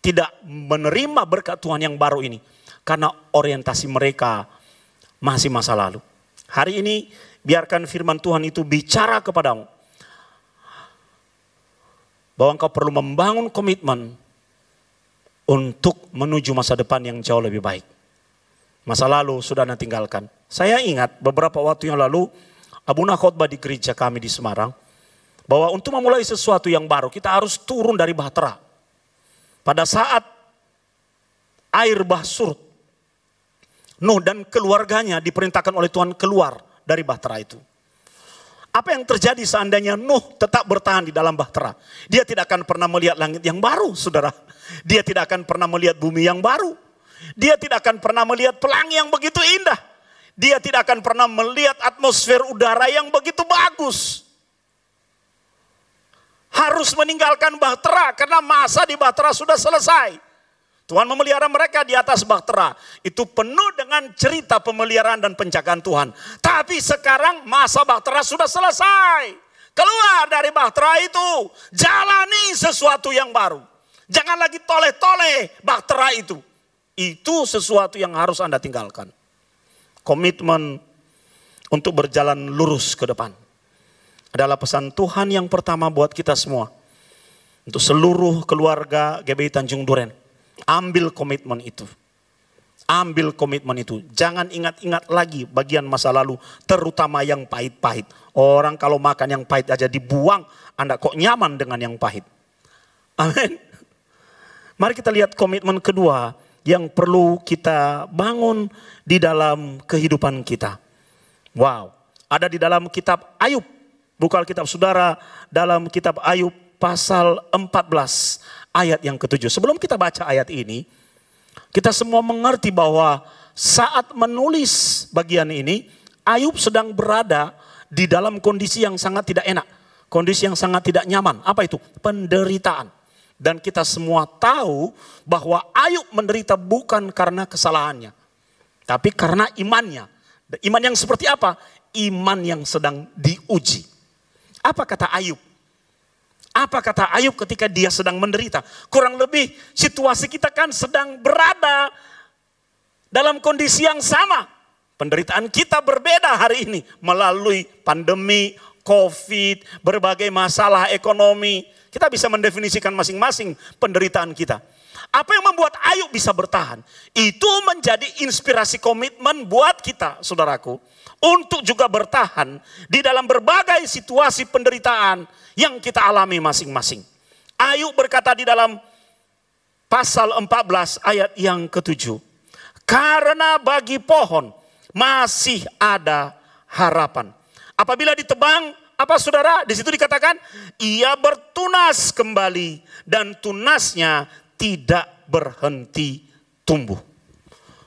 tidak menerima berkat Tuhan yang baru ini. Karena orientasi mereka masih masa lalu. Hari ini biarkan firman Tuhan itu bicara kepadamu. Bahwa engkau perlu membangun komitmen untuk menuju masa depan yang jauh lebih baik. Masa lalu sudah Anda tinggalkan. Saya ingat beberapa waktu yang lalu Abuna khotbah di gereja kami di Semarang. Bahwa untuk memulai sesuatu yang baru kita harus turun dari bahtera. Pada saat air bah surut, Nuh dan keluarganya diperintahkan oleh Tuhan keluar dari bahtera itu. Apa yang terjadi seandainya Nuh tetap bertahan di dalam bahtera? Dia tidak akan pernah melihat langit yang baru, saudara. Dia tidak akan pernah melihat bumi yang baru. Dia tidak akan pernah melihat pelangi yang begitu indah. Dia tidak akan pernah melihat atmosfer udara yang begitu bagus. Harus meninggalkan bahtera karena masa di bahtera sudah selesai. Tuhan memelihara mereka di atas bahtera. Itu penuh dengan cerita pemeliharaan dan penjagaan Tuhan. Tapi sekarang masa bahtera sudah selesai. Keluar dari bahtera itu. Jalani sesuatu yang baru. Jangan lagi toleh-toleh bahtera itu. Itu sesuatu yang harus Anda tinggalkan. Komitmen untuk berjalan lurus ke depan. Adalah pesan Tuhan yang pertama buat kita semua. Untuk seluruh keluarga GBI Tanjung Duren. Ambil komitmen itu. Ambil komitmen itu. Jangan ingat-ingat lagi bagian masa lalu. Terutama yang pahit-pahit. Orang kalau makan yang pahit aja dibuang. Anda kok nyaman dengan yang pahit. Amin. Mari kita lihat komitmen kedua. Yang perlu kita bangun di dalam kehidupan kita. Wow. Ada di dalam kitab Ayub. Buka Alkitab saudara. Dalam kitab Ayub pasal 14. Ayat yang ke-7. Sebelum kita baca ayat ini, kita semua mengerti bahwa saat menulis bagian ini, Ayub sedang berada di dalam kondisi yang sangat tidak enak. Kondisi yang sangat tidak nyaman. Apa itu? Penderitaan. Dan kita semua tahu bahwa Ayub menderita bukan karena kesalahannya. Tapi karena imannya. Iman yang seperti apa? Iman yang sedang diuji. Apa kata Ayub? Apa kata Ayub ketika dia sedang menderita? Kurang lebih situasi kita kan sedang berada dalam kondisi yang sama. Penderitaan kita berbeda hari ini melalui pandemi, COVID, berbagai masalah ekonomi. Kita bisa mendefinisikan masing-masing penderitaan kita. Apa yang membuat Ayub bisa bertahan? Itu menjadi inspirasi komitmen buat kita, saudaraku. Untuk juga bertahan di dalam berbagai situasi penderitaan yang kita alami masing-masing. Ayub berkata di dalam pasal 14 ayat yang ke-7. Karena bagi pohon masih ada harapan. Apabila ditebang, apa saudara? Di situ dikatakan, ia bertunas kembali dan tunasnya tidak berhenti tumbuh.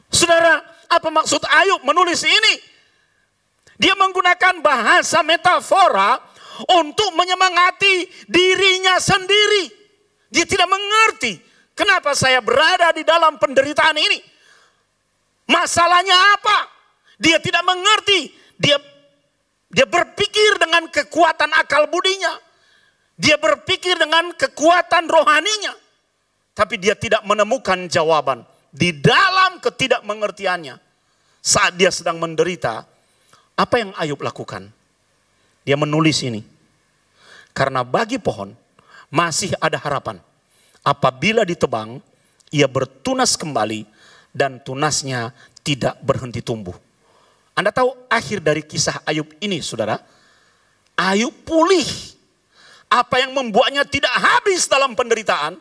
Saudara, apa maksud Ayub menulis ini? Dia menggunakan bahasa metafora untuk menyemangati dirinya sendiri. Dia tidak mengerti kenapa saya berada di dalam penderitaan ini. Masalahnya apa? Dia tidak mengerti. Dia berpikir dengan kekuatan akal budinya. Dia berpikir dengan kekuatan rohaninya. Tapi dia tidak menemukan jawaban. Di dalam ketidakmengertiannya. Saat dia sedang menderita. Apa yang Ayub lakukan? Dia menulis ini. Karena bagi pohon masih ada harapan. Apabila ditebang, ia bertunas kembali dan tunasnya tidak berhenti tumbuh. Anda tahu akhir dari kisah Ayub ini, saudara? Ayub pulih. Apa yang membuatnya tidak habis dalam penderitaan?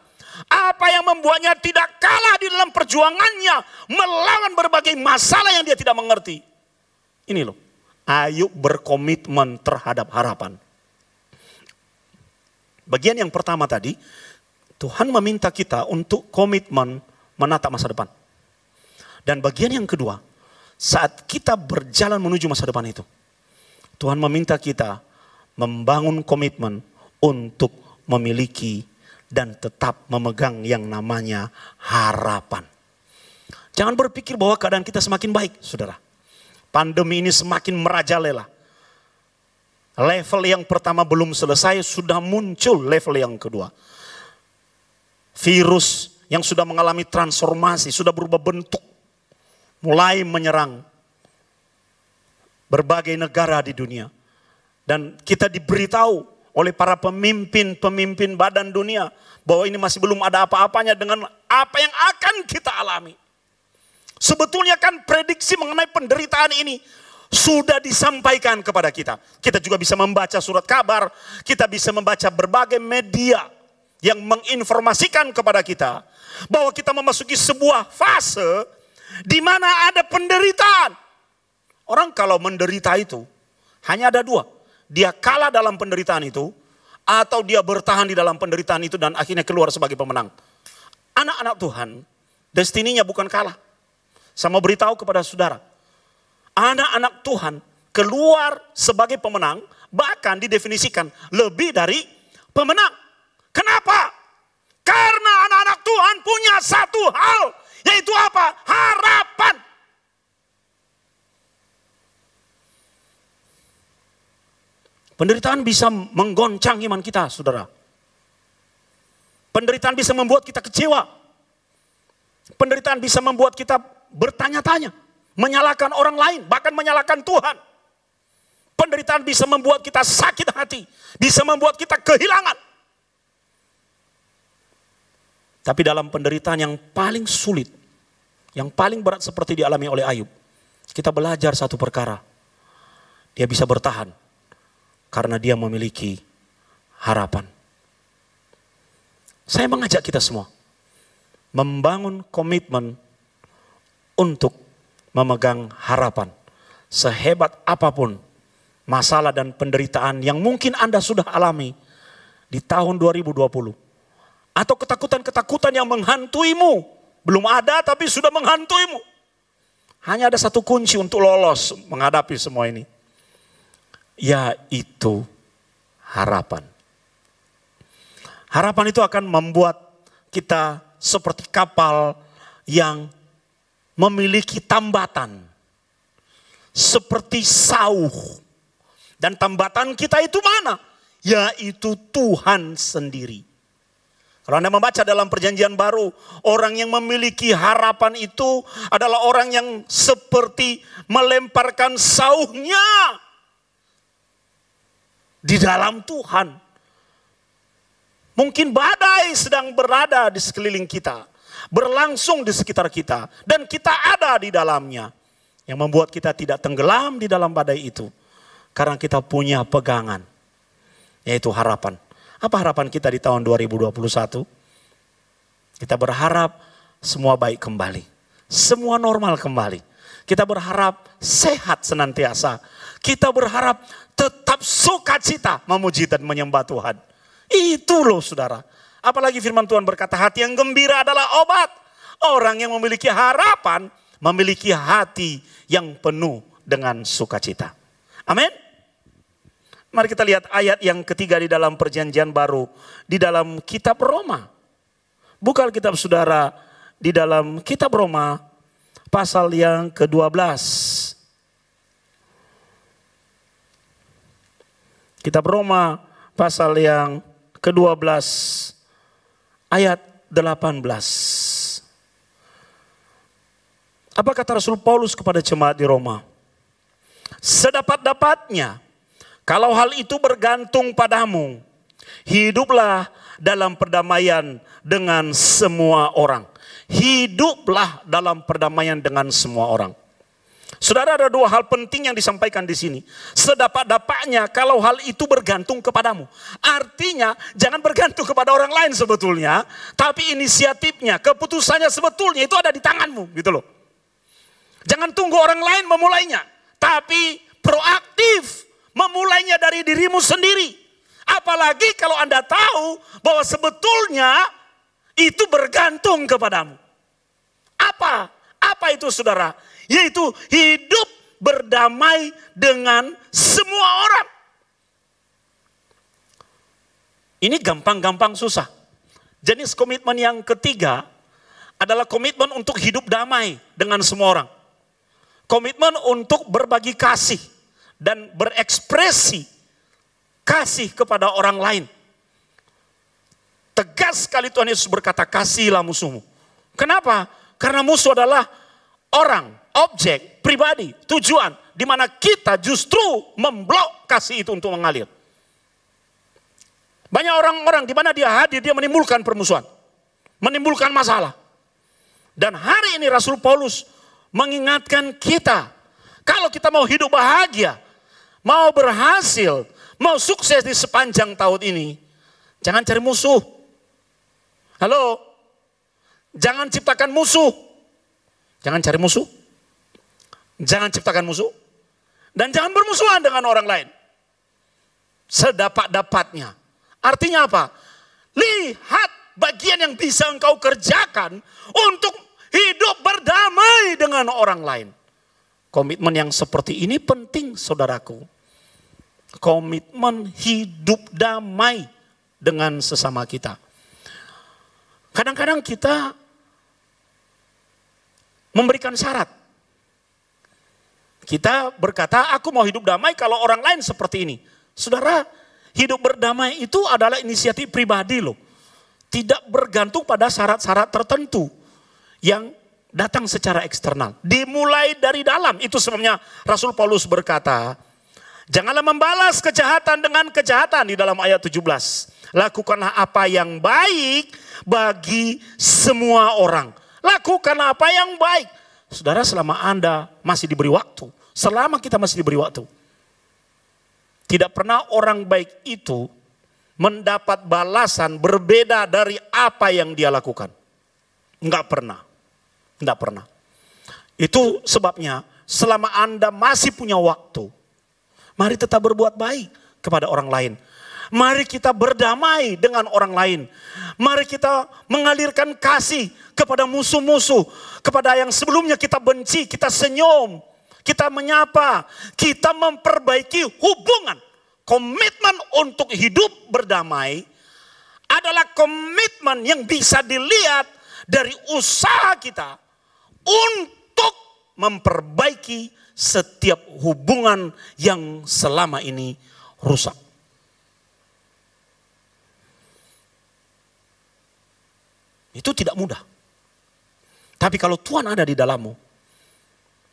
Apa yang membuatnya tidak kalah di dalam perjuangannya melawan berbagai masalah yang dia tidak mengerti? Ini loh, Ayub berkomitmen terhadap harapan. Bagian yang pertama tadi, Tuhan meminta kita untuk komitmen menatap masa depan. Dan bagian yang kedua, saat kita berjalan menuju masa depan itu, Tuhan meminta kita membangun komitmen untuk memiliki dan tetap memegang yang namanya harapan. Jangan berpikir bahwa keadaan kita semakin baik, saudara. Pandemi ini semakin merajalela. Level yang pertama belum selesai, sudah muncul level yang kedua. Virus yang sudah mengalami transformasi, sudah berubah bentuk, mulai menyerang berbagai negara di dunia. Dan kita diberitahu oleh para pemimpin badan dunia bahwa ini masih belum ada apa-apanya dengan apa yang akan kita alami. Sebetulnya kan prediksi mengenai penderitaan ini sudah disampaikan kepada kita. Kita juga bisa membaca surat kabar, kita bisa membaca berbagai media yang menginformasikan kepada kita bahwa kita memasuki sebuah fase di mana ada penderitaan. Orang kalau menderita itu hanya ada dua. Dia kalah dalam penderitaan itu atau dia bertahan di dalam penderitaan itu dan akhirnya keluar sebagai pemenang. Anak-anak Tuhan, destininya bukan kalah. Saya mau beritahu kepada saudara, anak-anak Tuhan keluar sebagai pemenang, bahkan didefinisikan lebih dari pemenang. Kenapa? Karena anak-anak Tuhan punya satu hal, yaitu apa? Harapan. Penderitaan bisa menggoncang iman kita, saudara. Penderitaan bisa membuat kita kecewa. Penderitaan bisa membuat kita bertanya-tanya, menyalahkan orang lain, bahkan menyalahkan Tuhan. Penderitaan bisa membuat kita sakit hati, bisa membuat kita kehilangan. Tapi dalam penderitaan yang paling sulit, yang paling berat seperti dialami oleh Ayub, kita belajar satu perkara. Dia bisa bertahan karena dia memiliki harapan. Saya mengajak kita semua membangun komitmen untuk memegang harapan. Sehebat apapun masalah dan penderitaan yang mungkin Anda sudah alami di tahun 2020. Atau ketakutan-ketakutan yang menghantuimu. Belum ada tapi sudah menghantuimu. Hanya ada satu kunci untuk lolos menghadapi semua ini. Yaitu harapan. Harapan itu akan membuat kita seperti kapal yang memiliki tambatan. Seperti sauh. Dan tambatan kita itu mana? Yaitu Tuhan sendiri. Kalau Anda membaca dalam perjanjian baru, orang yang memiliki harapan itu adalah orang yang seperti melemparkan sauhnya di dalam Tuhan. Mungkin badai sedang berada di sekeliling kita, berlangsung di sekitar kita, dan kita ada di dalamnya. Yang membuat kita tidak tenggelam di dalam badai itu, karena kita punya pegangan, yaitu harapan. Apa harapan kita di tahun 2021? Kita berharap semua baik kembali. Semua normal kembali. Kita berharap sehat senantiasa. Kita berharap tetap sukacita memuji dan menyembah Tuhan. Itu loh saudara. Apalagi firman Tuhan berkata hati yang gembira adalah obat. Orang yang memiliki harapan memiliki hati yang penuh dengan sukacita. Amin. Mari kita lihat ayat yang ketiga di dalam perjanjian baru. Di dalam kitab Roma. Buka kitab saudara di dalam kitab Roma pasal yang ke-12. Kitab Roma pasal yang ke-12 ayat 18. Apa kata Rasul Paulus kepada jemaat di Roma? Sedapat-dapatnya, kalau hal itu bergantung padamu, hiduplah dalam perdamaian dengan semua orang. Hiduplah dalam perdamaian dengan semua orang. Saudara, ada dua hal penting yang disampaikan di sini. Sedapat-dapatnya kalau hal itu bergantung kepadamu. Artinya jangan bergantung kepada orang lain sebetulnya. Tapi inisiatifnya, keputusannya sebetulnya itu ada di tanganmu gitu loh. Jangan tunggu orang lain memulainya. Tapi proaktif, memulainya dari dirimu sendiri. Apalagi kalau Anda tahu bahwa sebetulnya itu bergantung kepadamu. Apa? Apa itu saudara? Yaitu hidup berdamai dengan semua orang. Ini gampang-gampang susah. Jenis komitmen yang ketiga adalah komitmen untuk hidup damai dengan semua orang. Komitmen untuk berbagi kasih dan berekspresi kasih kepada orang lain. Tegas sekali Tuhan Yesus berkata, kasihilah musuhmu. Kenapa? Karena musuh adalah orang, objek, pribadi, tujuan. Di mana kita justru memblok kasih itu untuk mengalir. Banyak orang-orang di mana dia hadir, dia menimbulkan permusuhan. Menimbulkan masalah. Dan hari ini Rasul Paulus mengingatkan kita. Kalau kita mau hidup bahagia, mau berhasil, mau sukses di sepanjang tahun ini, jangan cari musuh. Halo? Jangan ciptakan musuh. Jangan cari musuh. Jangan ciptakan musuh. Dan jangan bermusuhan dengan orang lain. Sedapat-dapatnya. Artinya apa? Lihat bagian yang bisa engkau kerjakan untuk hidup berdamai dengan orang lain. Komitmen yang seperti ini penting saudaraku. Komitmen hidup damai dengan sesama kita. Kadang-kadang kita memberikan syarat. Kita berkata, aku mau hidup damai kalau orang lain seperti ini. Saudara, hidup berdamai itu adalah inisiatif pribadi loh. Tidak bergantung pada syarat-syarat tertentu yang datang secara eksternal. Dimulai dari dalam. Itu sebabnya Rasul Paulus berkata, janganlah membalas kejahatan dengan kejahatan di dalam ayat 17. Lakukanlah apa yang baik bagi semua orang. Lakukanlah apa yang baik. Saudara, selama Anda masih diberi waktu, selama kita masih diberi waktu, tidak pernah orang baik itu mendapat balasan berbeda dari apa yang dia lakukan. Enggak pernah. Enggak pernah. Itu sebabnya selama Anda masih punya waktu, mari tetap berbuat baik kepada orang lain. Mari kita berdamai dengan orang lain. Mari kita mengalirkan kasih kepada musuh-musuh. Kepada yang sebelumnya kita benci, kita senyum, kita menyapa, kita memperbaiki hubungan. Komitmen untuk hidup berdamai adalah komitmen yang bisa dilihat dari usaha kita untuk memperbaiki setiap hubungan yang selama ini rusak. Itu tidak mudah. Tapi kalau Tuhan ada di dalammu,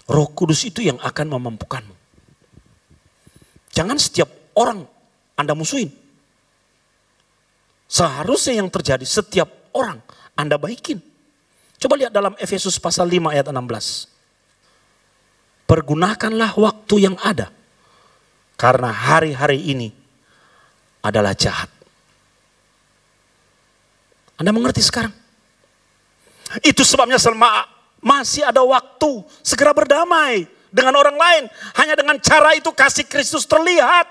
Roh Kudus itu yang akan memampukanmu. Jangan setiap orang Anda musuhin. Seharusnya yang terjadi setiap orang Anda baikin. Coba lihat dalam Efesus pasal 5 ayat 16. Pergunakanlah waktu yang ada. Karena hari-hari ini adalah jahat. Anda mengerti sekarang? Itu sebabnya selama masih ada waktu, segera berdamai dengan orang lain. Hanya dengan cara itu kasih Kristus terlihat.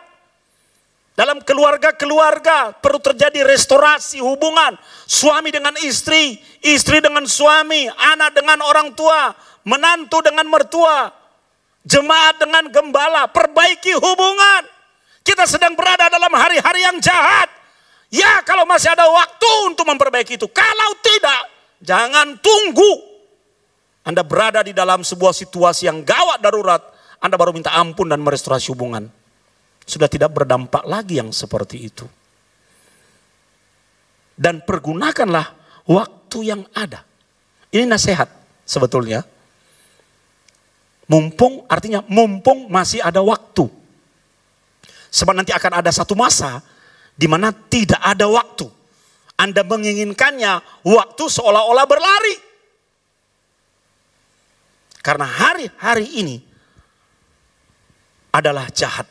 Dalam keluarga-keluarga perlu terjadi restorasi hubungan. Suami dengan istri, istri dengan suami, anak dengan orang tua, menantu dengan mertua, jemaat dengan gembala. Perbaiki hubungan. Kita sedang berada dalam hari-hari yang jahat. Ya, kalau masih ada waktu untuk memperbaiki itu. Kalau tidak, jangan tunggu. Anda berada di dalam sebuah situasi yang gawat darurat. Anda baru minta ampun dan merestorasi hubungan. Sudah tidak berdampak lagi yang seperti itu. Dan pergunakanlah waktu yang ada. Ini nasihat sebetulnya. Mumpung, artinya mumpung masih ada waktu. Sebab nanti akan ada satu masa di mana tidak ada waktu. Anda menginginkannya, waktu seolah-olah berlari. Karena hari-hari ini adalah jahat.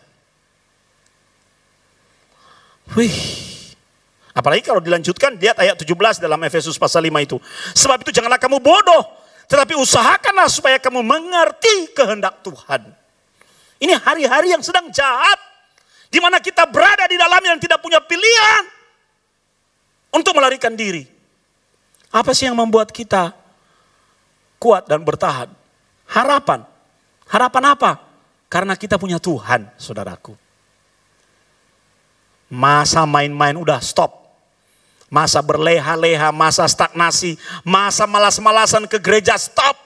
Wih. Apalagi kalau dilanjutkan, lihat ayat 17 dalam Efesus pasal 5 itu. Sebab itu janganlah kamu bodoh, tetapi usahakanlah supaya kamu mengerti kehendak Tuhan. Ini hari-hari yang sedang jahat. Di mana kita berada di dalam yang tidak punya pilihan untuk melarikan diri. Apa sih yang membuat kita kuat dan bertahan? Harapan. Harapan apa? Karena kita punya Tuhan, saudaraku. Masa main-main udah stop. Masa berleha-leha, masa stagnasi, masa malas-malasan ke gereja stop.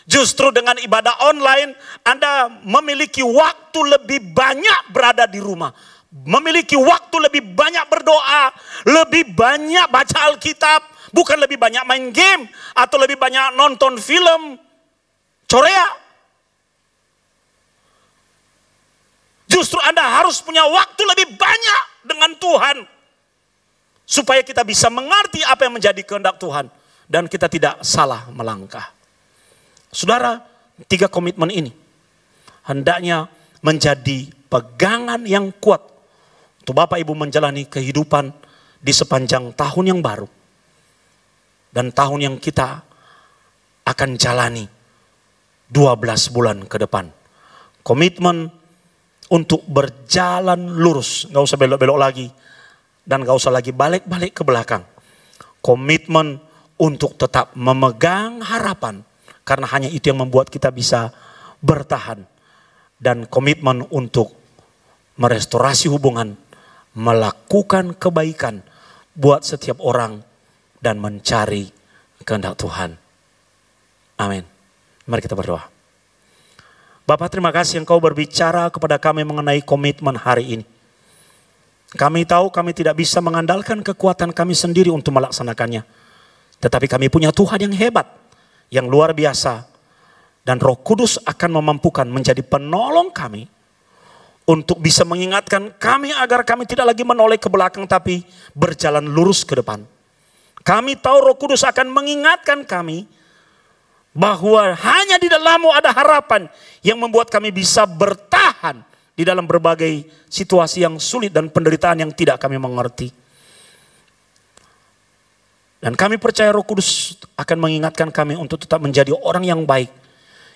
Justru dengan ibadah online, Anda memiliki waktu lebih banyak berada di rumah. Memiliki waktu lebih banyak berdoa, lebih banyak baca Alkitab. Bukan lebih banyak main game, atau lebih banyak nonton film Korea. Justru Anda harus punya waktu lebih banyak dengan Tuhan. Supaya kita bisa mengerti apa yang menjadi kehendak Tuhan. Dan kita tidak salah melangkah. Saudara, 3 komitmen ini hendaknya menjadi pegangan yang kuat untuk Bapak Ibu menjalani kehidupan di sepanjang tahun yang baru. Dan tahun yang kita akan jalani 12 bulan ke depan. Komitmen untuk berjalan lurus, gak usah belok-belok lagi. Dan gak usah lagi balik-balik ke belakang. Komitmen untuk tetap memegang harapan. Karena hanya itu yang membuat kita bisa bertahan. Dan komitmen untuk merestorasi hubungan. Melakukan kebaikan buat setiap orang. Dan mencari kehendak Tuhan. Amin. Mari kita berdoa. Bapak, terima kasih Engkau berbicara kepada kami mengenai komitmen hari ini. Kami tahu kami tidak bisa mengandalkan kekuatan kami sendiri untuk melaksanakannya. Tetapi kami punya Tuhan yang hebat, yang luar biasa. Dan Roh Kudus akan memampukan menjadi penolong kami untuk bisa mengingatkan kami agar kami tidak lagi menoleh ke belakang tapi berjalan lurus ke depan. Kami tahu Roh Kudus akan mengingatkan kami bahwa hanya di dalam-Mu ada harapan yang membuat kami bisa bertahan di dalam berbagai situasi yang sulit dan penderitaan yang tidak kami mengerti. Dan kami percaya Roh Kudus akan mengingatkan kami untuk tetap menjadi orang yang baik,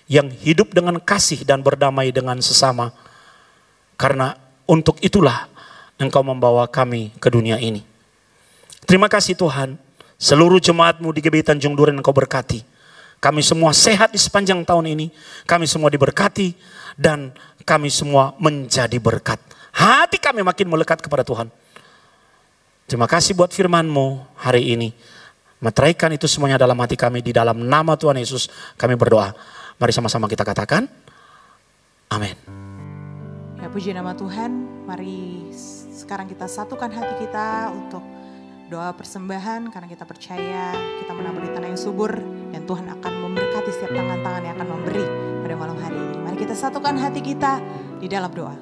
yang hidup dengan kasih dan berdamai dengan sesama. Karena untuk itulah Engkau membawa kami ke dunia ini. Terima kasih Tuhan, seluruh jemaat-Mu di GBI Tanjung Duren Engkau berkati. Kami semua sehat di sepanjang tahun ini. Kami semua diberkati dan kami semua menjadi berkat. Hati kami makin melekat kepada Tuhan. Terima kasih buat firman-Mu hari ini. Meteraikan itu semuanya dalam hati kami. Di dalam nama Tuhan Yesus kami berdoa. Mari sama-sama kita katakan. Amin. Ya, puji nama Tuhan. Mari sekarang kita satukan hati kita untuk doa persembahan, karena kita percaya kita menabur di tanah yang subur dan Tuhan akan memberkati setiap tangan-tangan yang akan memberi pada malam hari ini. Mari kita satukan hati kita di dalam doa.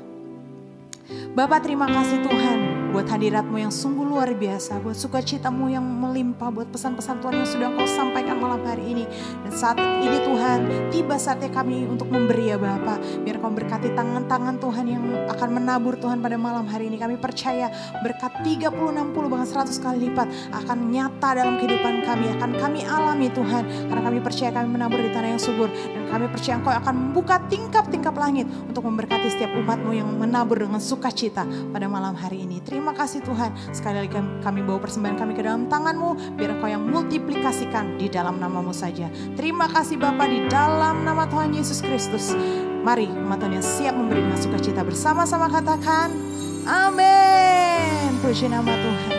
Bapa, terima kasih Tuhan buat hadirat-Mu yang sungguh luar biasa, buat sukacita-Mu yang melimpah, buat pesan-pesan Tuhan yang sudah Engkau sampaikan malam hari ini. Dan saat ini Tuhan, tiba saatnya kami untuk memberi ya Bapa. Biar Kau berkati tangan-tangan Tuhan yang akan menabur Tuhan pada malam hari ini. Kami percaya berkat 30, 60, bahkan 100 kali lipat akan nyata dalam kehidupan kami, akan kami alami Tuhan. Karena kami percaya kami menabur di tanah yang subur. Dan kami percaya Engkau akan membuka tingkap-tingkap langit untuk memberkati setiap umat-Mu yang menabur dengan sukacita pada malam hari ini. Terima kasih Tuhan. Sekali lagi kami bawa persembahan kami ke dalam tangan-Mu. Biar Engkau yang multiplikasikan di dalam nama-Mu saja. Terima kasih Bapa, di dalam nama Tuhan Yesus Kristus. Mari umat Tuhan yang siap memberi dengan sukacita bersama-sama katakan amin. Puji nama Tuhan.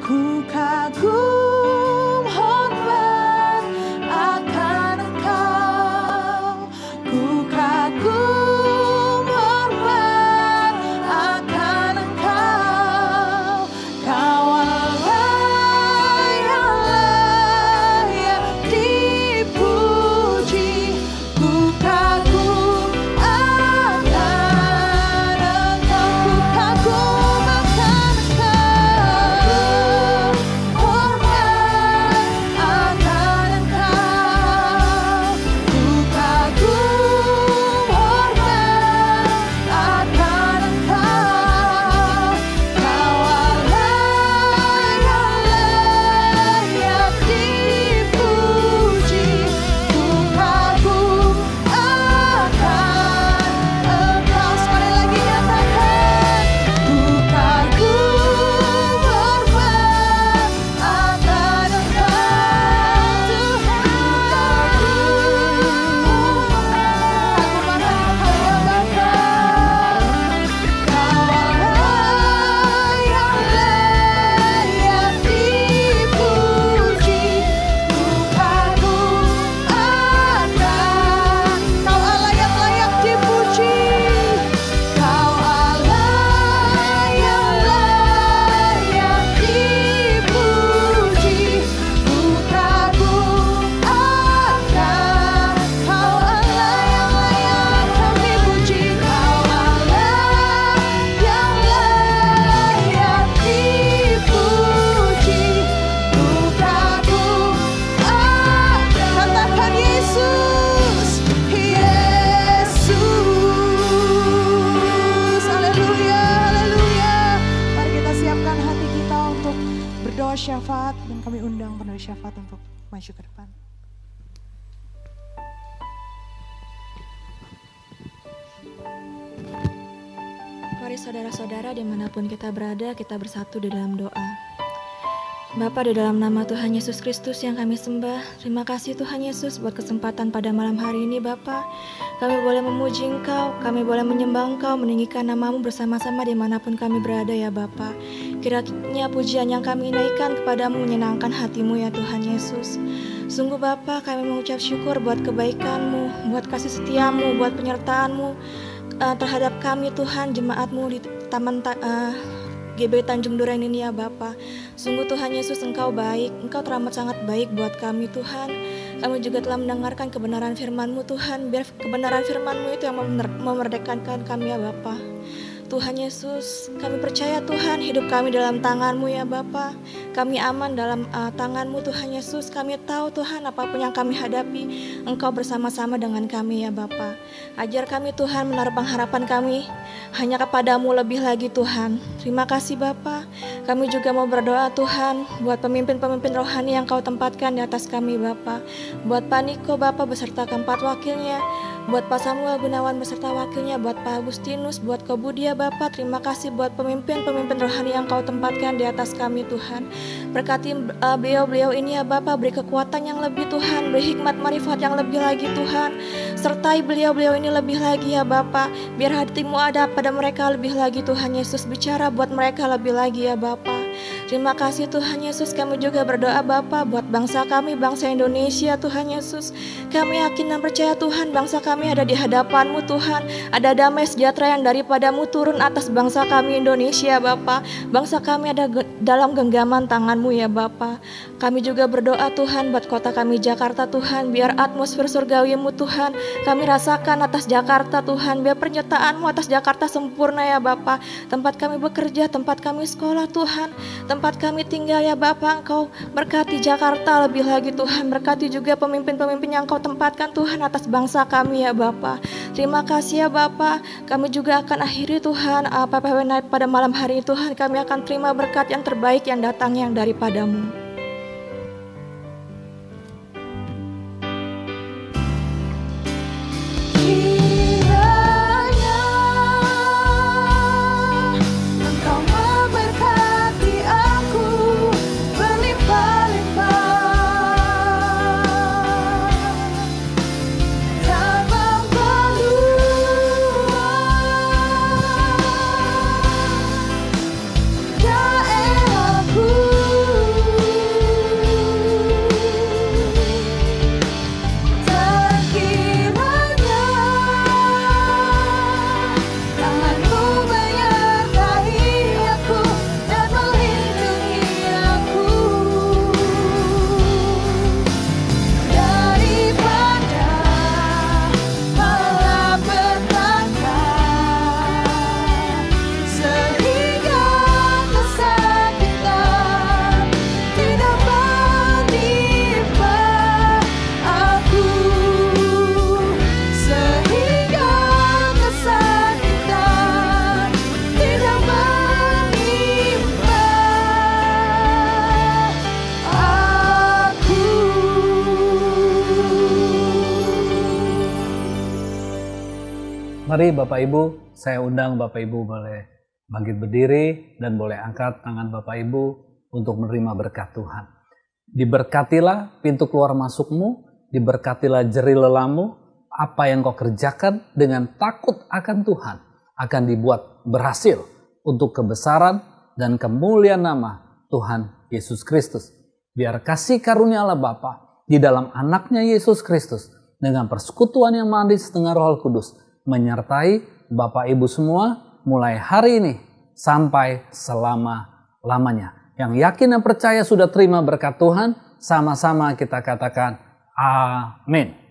Ku kagum hormat akan Engkau. Ku kagum hormat akan Engkau. Kau Allah yang layak dipuji. Ku kagum akan Engkau. Ku kagum akan Engkau. Hormat maju ke depan. Mari saudara-saudara dimanapun kita berada, kita bersatu di dalam doa. Bapa, di dalam nama Tuhan Yesus Kristus yang kami sembah, terima kasih Tuhan Yesus buat kesempatan pada malam hari ini Bapa. Kami boleh memuji Engkau, kami boleh menyembah Engkau, meninggikan nama-Mu bersama-sama dimanapun kami berada ya Bapa. Kiranya pujian yang kami naikkan kepadamu menyenangkan hatimu ya Tuhan Yesus. Sungguh Bapa, kami mengucap syukur buat kebaikan-Mu, buat kasih setia-Mu, buat penyertaan-Mu terhadap kami Tuhan, jemaat-Mu di Taman GB Tanjung Duren ini ya Bapa. Sungguh Tuhan Yesus, Engkau baik, Engkau teramat sangat baik buat kami Tuhan. Kami juga telah mendengarkan kebenaran firman-Mu Tuhan. Biar kebenaran firman-Mu itu yang memerdekakan kami ya Bapa. Tuhan Yesus, kami percaya Tuhan hidup kami dalam tangan-Mu ya Bapa. Kami aman dalam tangan-Mu Tuhan Yesus. Kami tahu Tuhan apapun yang kami hadapi, Engkau bersama-sama dengan kami ya Bapa. Ajar kami Tuhan menaruh pengharapan kami hanya kepadamu lebih lagi Tuhan. Terima kasih Bapa. Kami juga mau berdoa Tuhan buat pemimpin-pemimpin rohani yang Kau tempatkan di atas kami Bapa. Buat Pak Niko Bapa beserta keempat wakilnya, buat Pak Samuel Gunawan beserta wakilnya, buat Pak Agustinus, buat Kobudia Bapa. Terima kasih buat pemimpin-pemimpin rohani yang Kau tempatkan di atas kami Tuhan. Berkati beliau-beliau ini ya Bapa, beri kekuatan yang lebih Tuhan, beri hikmat marifat yang lebih lagi Tuhan. Sertai beliau-beliau ini lebih lagi ya Bapa, biar hati-Mu ada pada mereka lebih lagi Tuhan Yesus, bicara buat mereka lebih lagi ya Bapa. Terima kasih Tuhan Yesus. Kami juga berdoa Bapa buat bangsa kami, bangsa Indonesia Tuhan Yesus. Kami yakin dan percaya Tuhan, bangsa kami ada di hadapan-Mu Tuhan. Ada damai sejahtera yang daripada-Mu turun atas bangsa kami Indonesia Bapa. Bangsa kami ada dalam genggaman tangan-Mu ya Bapa. Kami juga berdoa Tuhan buat kota kami Jakarta Tuhan, biar atmosfer surgawi-Mu Tuhan kami rasakan atas Jakarta Tuhan. Biar penyertaan-Mu atas Jakarta sempurna ya Bapa. Tempat kami bekerja, tempat kami sekolah Tuhan, tempat kami tinggal ya Bapa. Engkau berkati Jakarta lebih lagi Tuhan. Berkati juga pemimpin-pemimpin yang Kau tempatkan Tuhan atas bangsa kami ya Bapa. Terima kasih ya Bapa. Kami juga akan akhiri Tuhan PPW Night pada malam hari ini Tuhan. Kami akan terima berkat yang terbaik yang datang yang daripada-Mu. Mari Bapak Ibu, saya undang Bapak Ibu boleh bangkit berdiri dan boleh angkat tangan Bapak Ibu untuk menerima berkat Tuhan. Diberkatilah pintu keluar masukmu, diberkatilah jeri lelamu, apa yang kau kerjakan dengan takut akan Tuhan akan dibuat berhasil untuk kebesaran dan kemuliaan nama Tuhan Yesus Kristus. Biar kasih karunia Allah Bapa di dalam anaknya Yesus Kristus dengan persekutuan yang manis dengan Roh Kudus menyertai Bapak Ibu semua mulai hari ini sampai selama-lamanya. Yang yakin dan percaya sudah terima berkat Tuhan, sama-sama kita katakan amin.